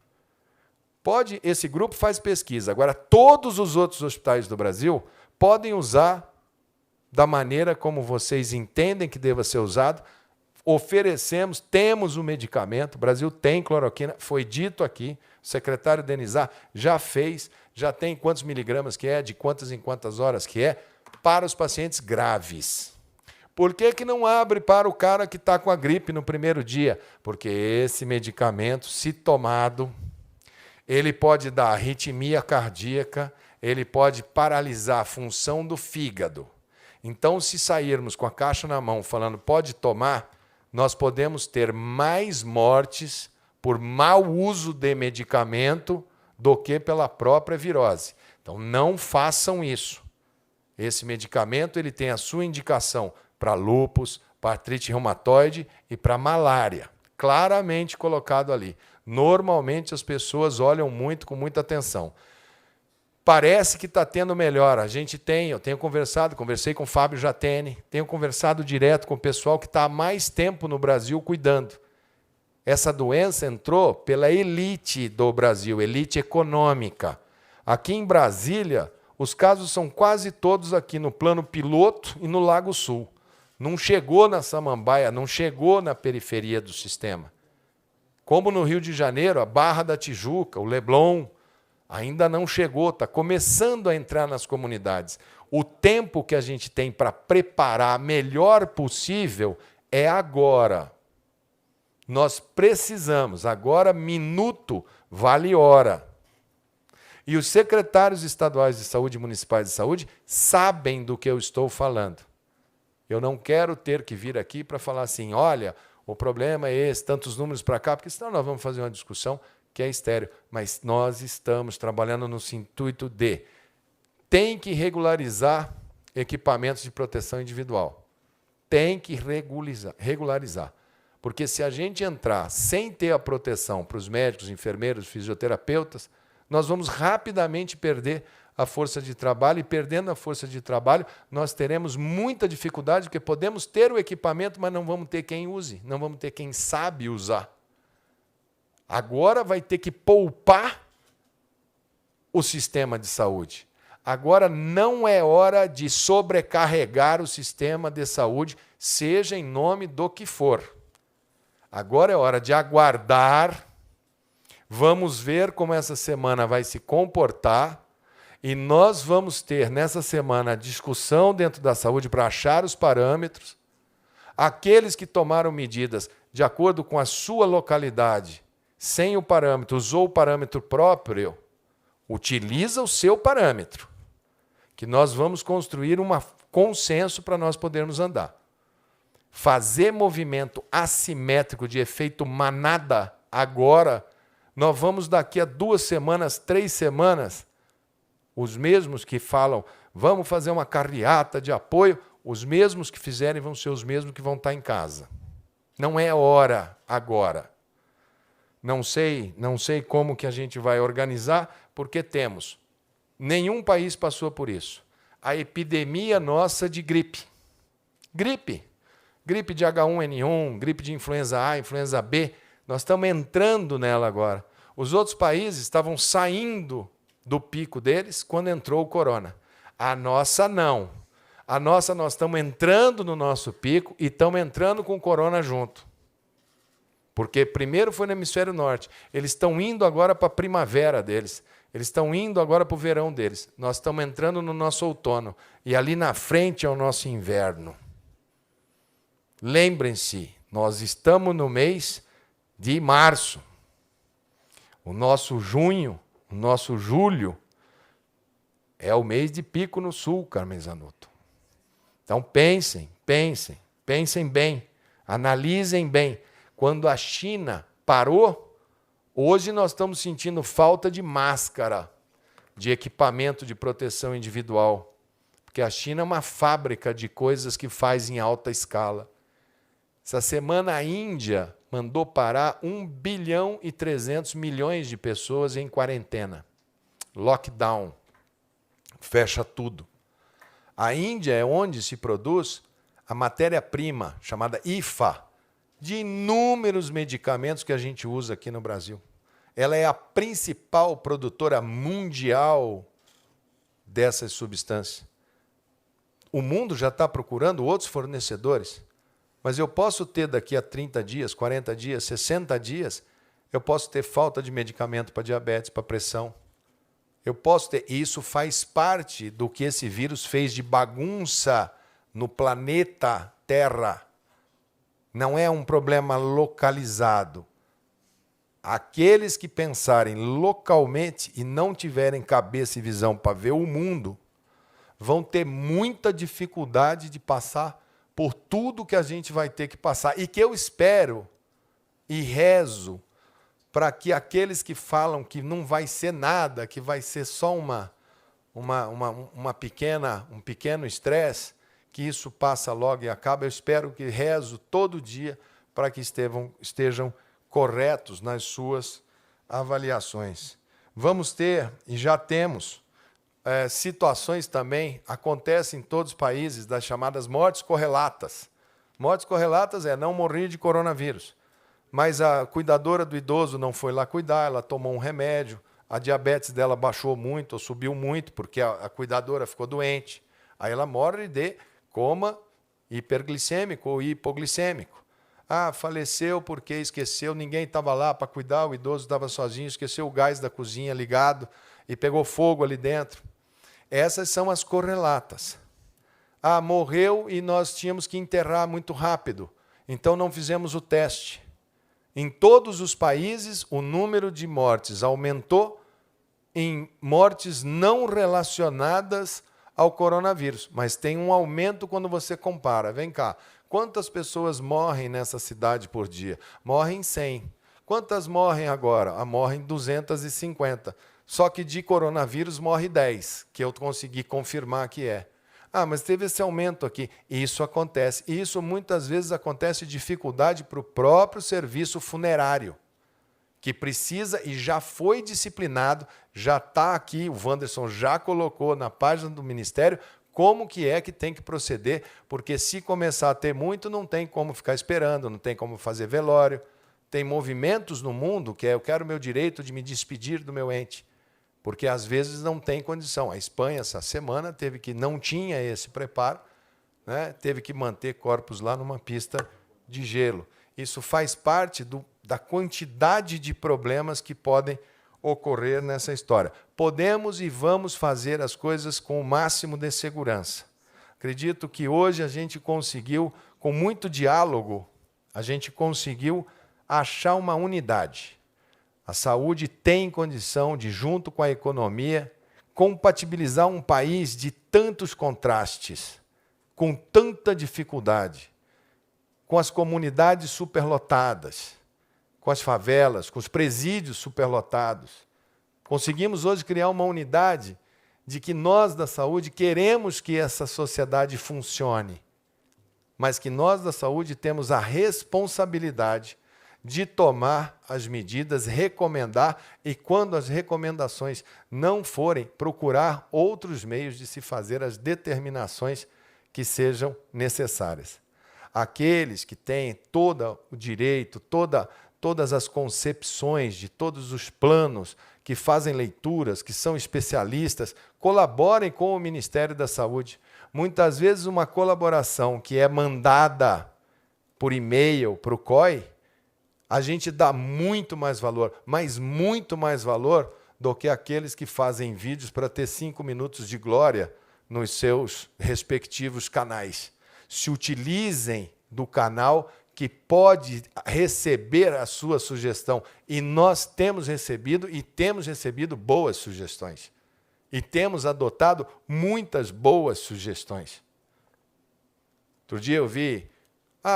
Esse grupo faz pesquisa. Agora, todos os outros hospitais do Brasil podem usar da maneira como vocês entendem que deva ser usado. Oferecemos, temos o medicamento, o Brasil tem cloroquina, foi dito aqui, o secretário Denizar já fez, já tem quantos miligramas que é, de quantas em quantas horas que é, para os pacientes graves. Por que que não abre para o cara que está com a gripe no primeiro dia? Porque esse medicamento, se tomado, ele pode dar arritmia cardíaca, ele pode paralisar a função do fígado. Então, se sairmos com a caixa na mão falando pode tomar, nós podemos ter mais mortes por mau uso de medicamento do que pela própria virose. Então, não façam isso. Esse medicamento ele tem a sua indicação para lúpus, para artrite reumatoide e para malária. Claramente colocado ali. Normalmente as pessoas olham muito, com muita atenção. Parece que está tendo melhora. Eu tenho conversei com o Fábio Jatene, tenho conversado direto com o pessoal que está há mais tempo no Brasil cuidando. Essa doença entrou pela elite do Brasil, elite econômica. Aqui em Brasília, os casos são quase todos aqui no plano piloto e no Lago Sul. Não chegou na Samambaia, não chegou na periferia do sistema. Como no Rio de Janeiro, a Barra da Tijuca, o Leblon, ainda não chegou, está começando a entrar nas comunidades. O tempo que a gente tem para preparar melhor possível é agora. Nós precisamos, agora minuto vale hora. E os secretários estaduais de saúde e municipais de saúde sabem do que eu estou falando. Eu não quero ter que vir aqui para falar assim, olha, o problema é esse, tantos números para cá, porque senão nós vamos fazer uma discussão que é estéril. Mas nós estamos trabalhando no intuito de tem que regularizar equipamentos de proteção individual. Tem que regularizar. Porque se a gente entrar sem ter a proteção para os médicos, enfermeiros, fisioterapeutas, nós vamos rapidamente perder a força de trabalho, e perdendo a força de trabalho, nós teremos muita dificuldade, porque podemos ter o equipamento, mas não vamos ter quem use, não vamos ter quem sabe usar. Agora vai ter que poupar o sistema de saúde. Agora não é hora de sobrecarregar o sistema de saúde, seja em nome do que for. Agora é hora de aguardar, vamos ver como essa semana vai se comportar, e nós vamos ter nessa semana a discussão dentro da saúde para achar os parâmetros. Aqueles que tomaram medidas de acordo com a sua localidade, sem o parâmetro, usou o parâmetro próprio, utiliza o seu parâmetro, que nós vamos construir um consenso para nós podermos andar. Fazer movimento assimétrico de efeito manada agora, nós vamos daqui a 2 semanas, 3 semanas, os mesmos que falam, vamos fazer uma carreata de apoio, os mesmos que fizerem vão ser os mesmos que vão estar em casa. Não é hora agora. Não sei como que a gente vai organizar, porque temos. Nenhum país passou por isso. A epidemia nossa de gripe. Gripe de H1N1, gripe de influenza A, influenza B, nós estamos entrando nela agora. Os outros países estavam saindo do pico deles quando entrou o corona. A nossa não. A nossa nós estamos entrando no nosso pico e estamos entrando com o corona junto. Porque primeiro foi no hemisfério norte. Eles estão indo agora para a primavera deles. Eles estão indo agora para o verão deles. Nós estamos entrando no nosso outono. E ali na frente é o nosso inverno. Lembrem-se, nós estamos no mês de março. O nosso junho, o nosso julho, é o mês de pico no sul, Carmen Zanotto. Então pensem bem, analisem bem. Quando a China parou, hoje nós estamos sentindo falta de máscara, de equipamento de proteção individual. Porque a China é uma fábrica de coisas que faz em alta escala. Essa semana a Índia mandou parar 1 bilhão e 300 milhões de pessoas em quarentena. Lockdown. Fecha tudo. A Índia é onde se produz a matéria-prima, chamada IFA, de inúmeros medicamentos que a gente usa aqui no Brasil. Ela é a principal produtora mundial dessas substâncias. O mundo já está procurando outros fornecedores. Mas eu posso ter daqui a 30 dias, 40 dias, 60 dias, eu posso ter falta de medicamento para diabetes, para pressão. Eu posso ter. E isso faz parte do que esse vírus fez de bagunça no planeta Terra. Não é um problema localizado. Aqueles que pensarem localmente e não tiverem cabeça e visão para ver o mundo, vão ter muita dificuldade de passar por tudo que a gente vai ter que passar. E que eu espero e rezo para que aqueles que falam que não vai ser nada, que vai ser só um pequeno estresse, que isso passa logo e acaba, eu espero que rezo todo dia para que estejam corretos nas suas avaliações. Vamos ter, e já temos, situações também, acontecem em todos os países, das chamadas mortes correlatas. Mortes correlatas não morrer de coronavírus, mas a cuidadora do idoso não foi lá cuidar, ela tomou um remédio, a diabetes dela baixou muito ou subiu muito, porque a cuidadora ficou doente, aí ela morre de coma hiperglicêmico ou hipoglicêmico. Ah, faleceu porque esqueceu, ninguém estava lá para cuidar, o idoso estava sozinho, esqueceu o gás da cozinha ligado e pegou fogo ali dentro. Essas são as correlatas. Ah, morreu e nós tínhamos que enterrar muito rápido, então não fizemos o teste. Em todos os países, o número de mortes aumentou em mortes não relacionadas ao coronavírus, mas tem um aumento quando você compara. Vem cá, quantas pessoas morrem nessa cidade por dia? Morrem 100. Quantas morrem agora? Morrem 250. Só que de coronavírus morre 10, que eu consegui confirmar que é. Ah, mas teve esse aumento aqui. Isso acontece. E isso muitas vezes acontece dificuldade para o próprio serviço funerário, que precisa e já foi disciplinado, já está aqui, o Wanderson já colocou na página do Ministério como que é que tem que proceder, porque se começar a ter muito, não tem como ficar esperando, não tem como fazer velório. Tem movimentos no mundo que eu quero meu direito de me despedir do meu ente, porque às vezes não tem condição. A Espanha, essa semana, não tinha esse preparo, né? Teve que manter corpos lá numa pista de gelo. Isso faz parte da quantidade de problemas que podem ocorrer nessa história. Podemos e vamos fazer as coisas com o máximo de segurança. Acredito que hoje a gente conseguiu, com muito diálogo, a gente conseguiu achar uma unidade. A saúde tem condição de, junto com a economia, compatibilizar um país de tantos contrastes, com tanta dificuldade, com as comunidades superlotadas, com as favelas, com os presídios superlotados. Conseguimos hoje criar uma unidade de que nós da saúde queremos que essa sociedade funcione, mas que nós da saúde temos a responsabilidade de tomar as medidas, recomendar, e quando as recomendações não forem, procurar outros meios de se fazer as determinações que sejam necessárias. Aqueles que têm todo o direito, todas as concepções de todos os planos, que fazem leituras, que são especialistas, colaborem com o Ministério da Saúde. Muitas vezes uma colaboração que é mandada por e-mail para o COI, a gente dá muito mais valor, mas muito mais valor do que aqueles que fazem vídeos para ter 5 minutos de glória nos seus respectivos canais. Se utilizem do canal que pode receber a sua sugestão. E nós temos recebido boas sugestões. E temos adotado muitas boas sugestões. Outro dia eu vi,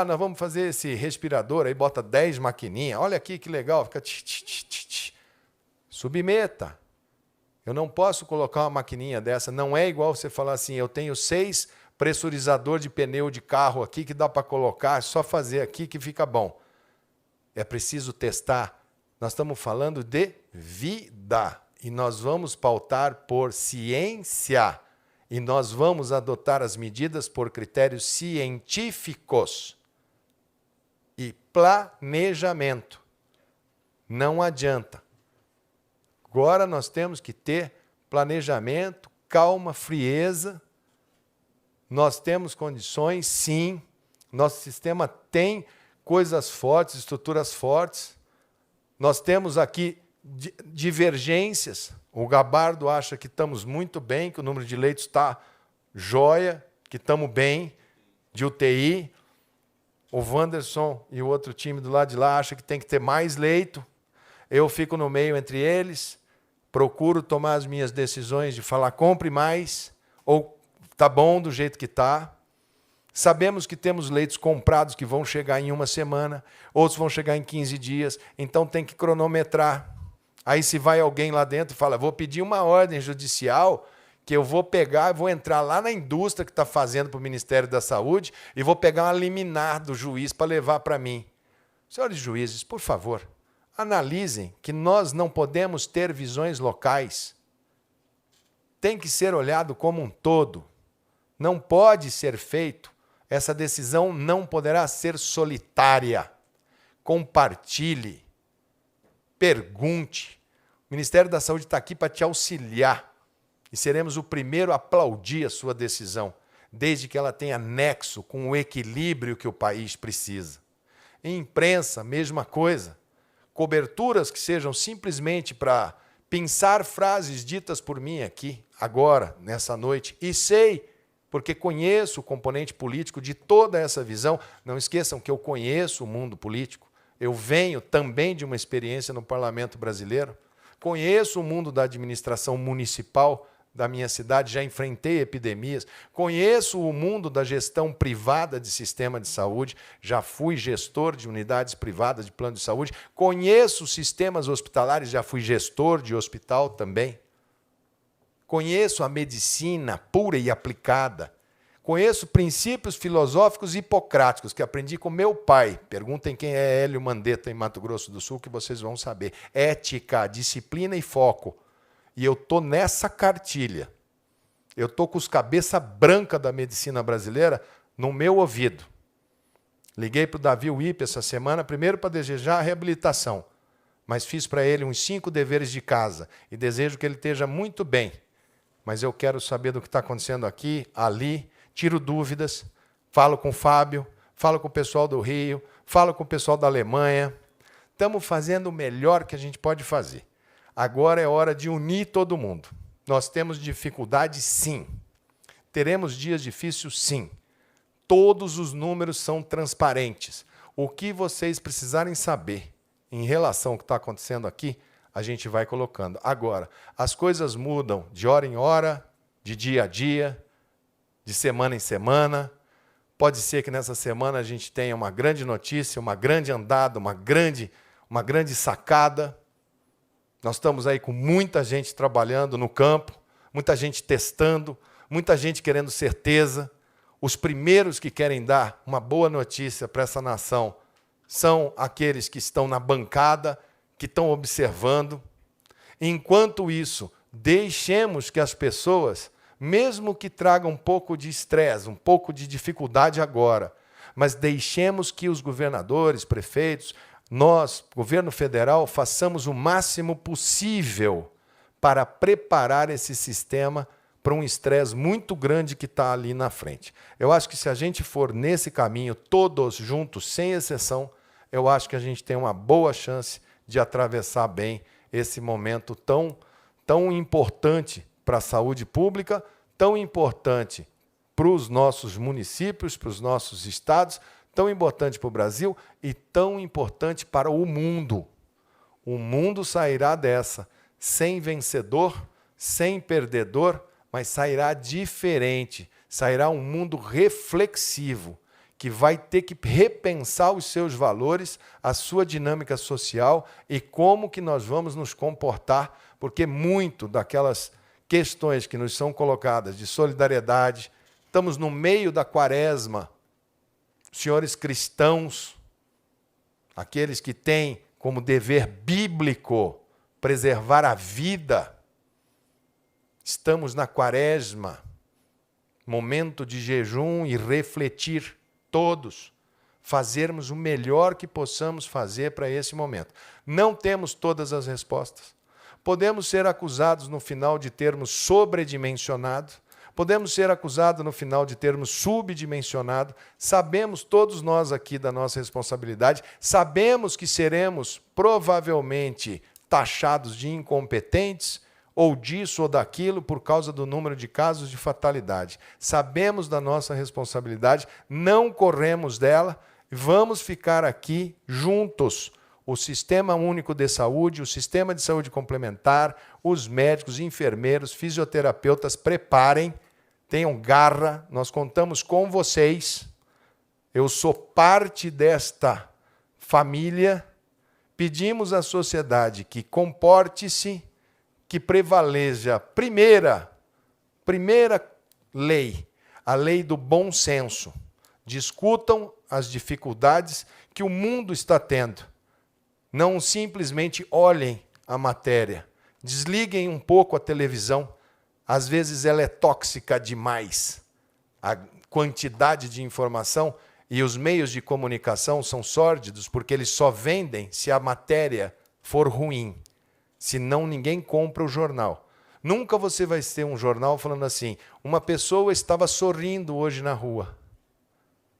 nós vamos fazer esse respirador, aí bota 10 maquininhas, olha aqui que legal, fica tch, tch, tch, tch, tch. Submeta. Eu não posso colocar uma maquininha dessa, não é igual você falar assim, eu tenho 6 pressurizador de pneu de carro aqui que dá para colocar, é só fazer aqui que fica bom. É preciso testar. Nós estamos falando de vida e nós vamos pautar por ciência e nós vamos adotar as medidas por critérios científicos e planejamento. Não adianta. Agora nós temos que ter planejamento, calma, frieza, Nós temos condições, sim. Nosso sistema tem coisas fortes, estruturas fortes. Nós temos aqui divergências. O Gabardo acha que estamos muito bem, que o número de leitos está jóia, que estamos bem, de UTI. O Wanderson e o outro time do lado de lá acham que tem que ter mais leito. Eu fico no meio entre eles, procuro tomar as minhas decisões de falar compre mais, ou tá bom do jeito que está. Sabemos que temos leitos comprados que vão chegar em 1 semana, outros vão chegar em 15 dias, então tem que cronometrar. Aí se vai alguém lá dentro e fala, vou pedir uma ordem judicial que eu vou pegar, vou entrar lá na indústria que está fazendo para o Ministério da Saúde e vou pegar uma liminar do juiz para levar para mim. Senhores juízes, por favor, analisem que nós não podemos ter visões locais. Tem que ser olhado como um todo. Não pode ser feito. Essa decisão não poderá ser solitária. Compartilhe. Pergunte. O Ministério da Saúde está aqui para te auxiliar. E seremos o primeiro a aplaudir a sua decisão, desde que ela tenha nexo com o equilíbrio que o país precisa. Em imprensa, mesma coisa. Coberturas que sejam simplesmente para pensar frases ditas por mim aqui, agora, nessa noite. E sei, porque conheço o componente político de toda essa visão. Não esqueçam que eu conheço o mundo político. Eu venho também de uma experiência no Parlamento brasileiro. Conheço o mundo da administração municipal da minha cidade, já enfrentei epidemias, conheço o mundo da gestão privada de sistema de saúde, já fui gestor de unidades privadas de plano de saúde, conheço sistemas hospitalares, já fui gestor de hospital também, conheço a medicina pura e aplicada, conheço princípios filosóficos hipocráticos que aprendi com meu pai. Perguntem quem é Hélio Mandetta em Mato Grosso do Sul que vocês vão saber. Ética, disciplina e foco. E eu estou nessa cartilha. Eu estou com os cabeça branca da medicina brasileira no meu ouvido. Liguei para o Davi Wipe essa semana, primeiro para desejar a reabilitação, mas fiz para ele uns 5 deveres de casa e desejo que ele esteja muito bem. Mas eu quero saber do que está acontecendo aqui, ali, tiro dúvidas, falo com o Fábio, falo com o pessoal do Rio, falo com o pessoal da Alemanha. Estamos fazendo o melhor que a gente pode fazer. Agora é hora de unir todo mundo. Nós temos dificuldade, sim. Teremos dias difíceis, sim. Todos os números são transparentes. O que vocês precisarem saber em relação ao que está acontecendo aqui, a gente vai colocando. Agora, as coisas mudam de hora em hora, de dia a dia, de semana em semana. Pode ser que nessa semana a gente tenha uma grande notícia, uma grande andada, uma grande sacada. Nós estamos aí com muita gente trabalhando no campo, muita gente testando, muita gente querendo certeza. Os primeiros que querem dar uma boa notícia para essa nação são aqueles que estão na bancada, que estão observando. Enquanto isso, deixemos que as pessoas, mesmo que tragam um pouco de estresse, um pouco de dificuldade agora, mas deixemos que os governadores, prefeitos, nós, governo federal, façamos o máximo possível para preparar esse sistema para um estresse muito grande que está ali na frente. Eu acho que se a gente for nesse caminho, todos juntos, sem exceção, eu acho que a gente tem uma boa chance de atravessar bem esse momento tão importante para a saúde pública, tão importante para os nossos municípios, para os nossos estados, tão importante para o Brasil e tão importante para o mundo. O mundo sairá dessa sem vencedor, sem perdedor, mas sairá diferente. Sairá um mundo reflexivo, que vai ter que repensar os seus valores, a sua dinâmica social e como que nós vamos nos comportar, porque muito daquelas questões que nos são colocadas de solidariedade, estamos no meio da quaresma. Senhores cristãos, aqueles que têm como dever bíblico preservar a vida, estamos na quaresma, momento de jejum e refletir todos, fazermos o melhor que possamos fazer para esse momento. Não temos todas as respostas. Podemos ser acusados no final de termos sobredimensionado, Podemos ser acusados no final de termos subdimensionado. Sabemos todos nós aqui da nossa responsabilidade. Sabemos que seremos provavelmente taxados de incompetentes ou disso ou daquilo por causa do número de casos de fatalidade. Sabemos da nossa responsabilidade, não corremos dela, vamos ficar aqui juntos. O Sistema Único de Saúde, o Sistema de Saúde Complementar, os médicos, enfermeiros, fisioterapeutas, preparem, tenham garra, nós contamos com vocês. Eu sou parte desta família. Pedimos à sociedade que comporte-se, que prevaleja a primeira lei, a lei do bom senso. Discutam as dificuldades que o mundo está tendo. Não simplesmente olhem a matéria. Desliguem um pouco a televisão. Às vezes ela é tóxica demais. A quantidade de informação e os meios de comunicação são sórdidos porque eles só vendem se a matéria for ruim. Senão ninguém compra o jornal. Nunca você vai ter um jornal falando assim, uma pessoa estava sorrindo hoje na rua.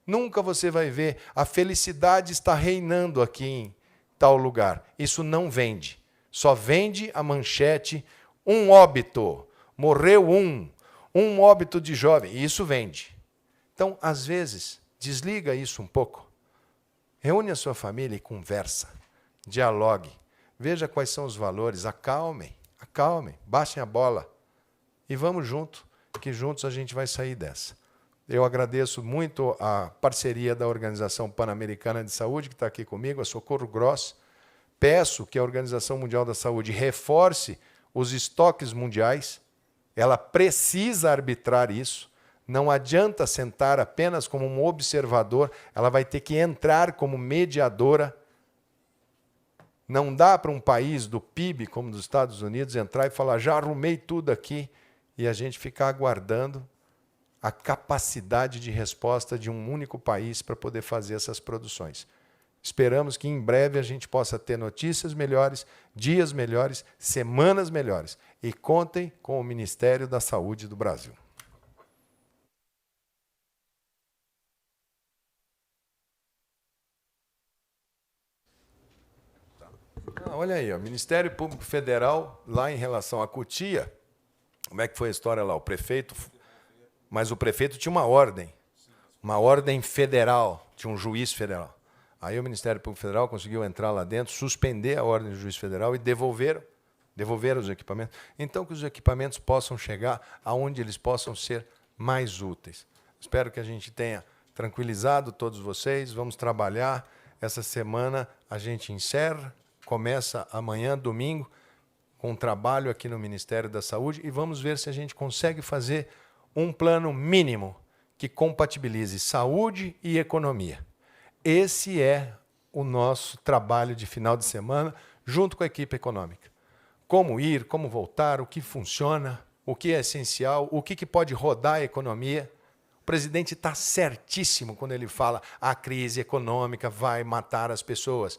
Nunca você vai ver, a felicidade está reinando aqui em tal lugar. Isso não vende. Só vende a manchete, um óbito, morreu um óbito de jovem. Isso vende. Então, às vezes, desliga isso um pouco. Reúne a sua família e conversa. Dialogue. Veja quais são os valores. Acalmem, baixem a bola. E vamos junto, que juntos a gente vai sair dessa. Eu agradeço muito a parceria da Organização Pan-Americana de Saúde, que está aqui comigo, a Socorro Gross. Peço que a Organização Mundial da Saúde reforce os estoques mundiais. Ela precisa arbitrar isso. Não adianta sentar apenas como um observador, ela vai ter que entrar como mediadora. Não dá para um país do PIB, como dos Estados Unidos, entrar e falar, já arrumei tudo aqui, e a gente ficar aguardando a capacidade de resposta de um único país para poder fazer essas produções. Esperamos que em breve a gente possa ter notícias melhores, dias melhores, semanas melhores. E contem com o Ministério da Saúde do Brasil. Olha aí, o Ministério Público Federal, lá em relação à Cotia, como é que foi a história lá? O prefeito, mas o prefeito tinha uma ordem federal, tinha um juiz federal. Aí o Ministério Público Federal conseguiu entrar lá dentro, suspender a ordem do juiz federal e devolveram os equipamentos. Então, que os equipamentos possam chegar aonde eles possam ser mais úteis. Espero que a gente tenha tranquilizado todos vocês. Vamos trabalhar. Essa semana a gente encerra, começa amanhã, domingo, com um trabalho aqui no Ministério da Saúde e vamos ver se a gente consegue fazer um plano mínimo que compatibilize saúde e economia. Esse é o nosso trabalho de final de semana, junto com a equipe econômica. Como ir, como voltar, o que funciona, o que é essencial, o que pode rodar a economia. O presidente está certíssimo quando ele fala a crise econômica vai matar as pessoas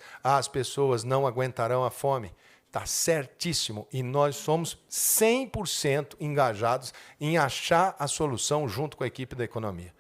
não aguentarão a fome. Está certíssimo e nós somos 100% engajados em achar a solução junto com a equipe da economia.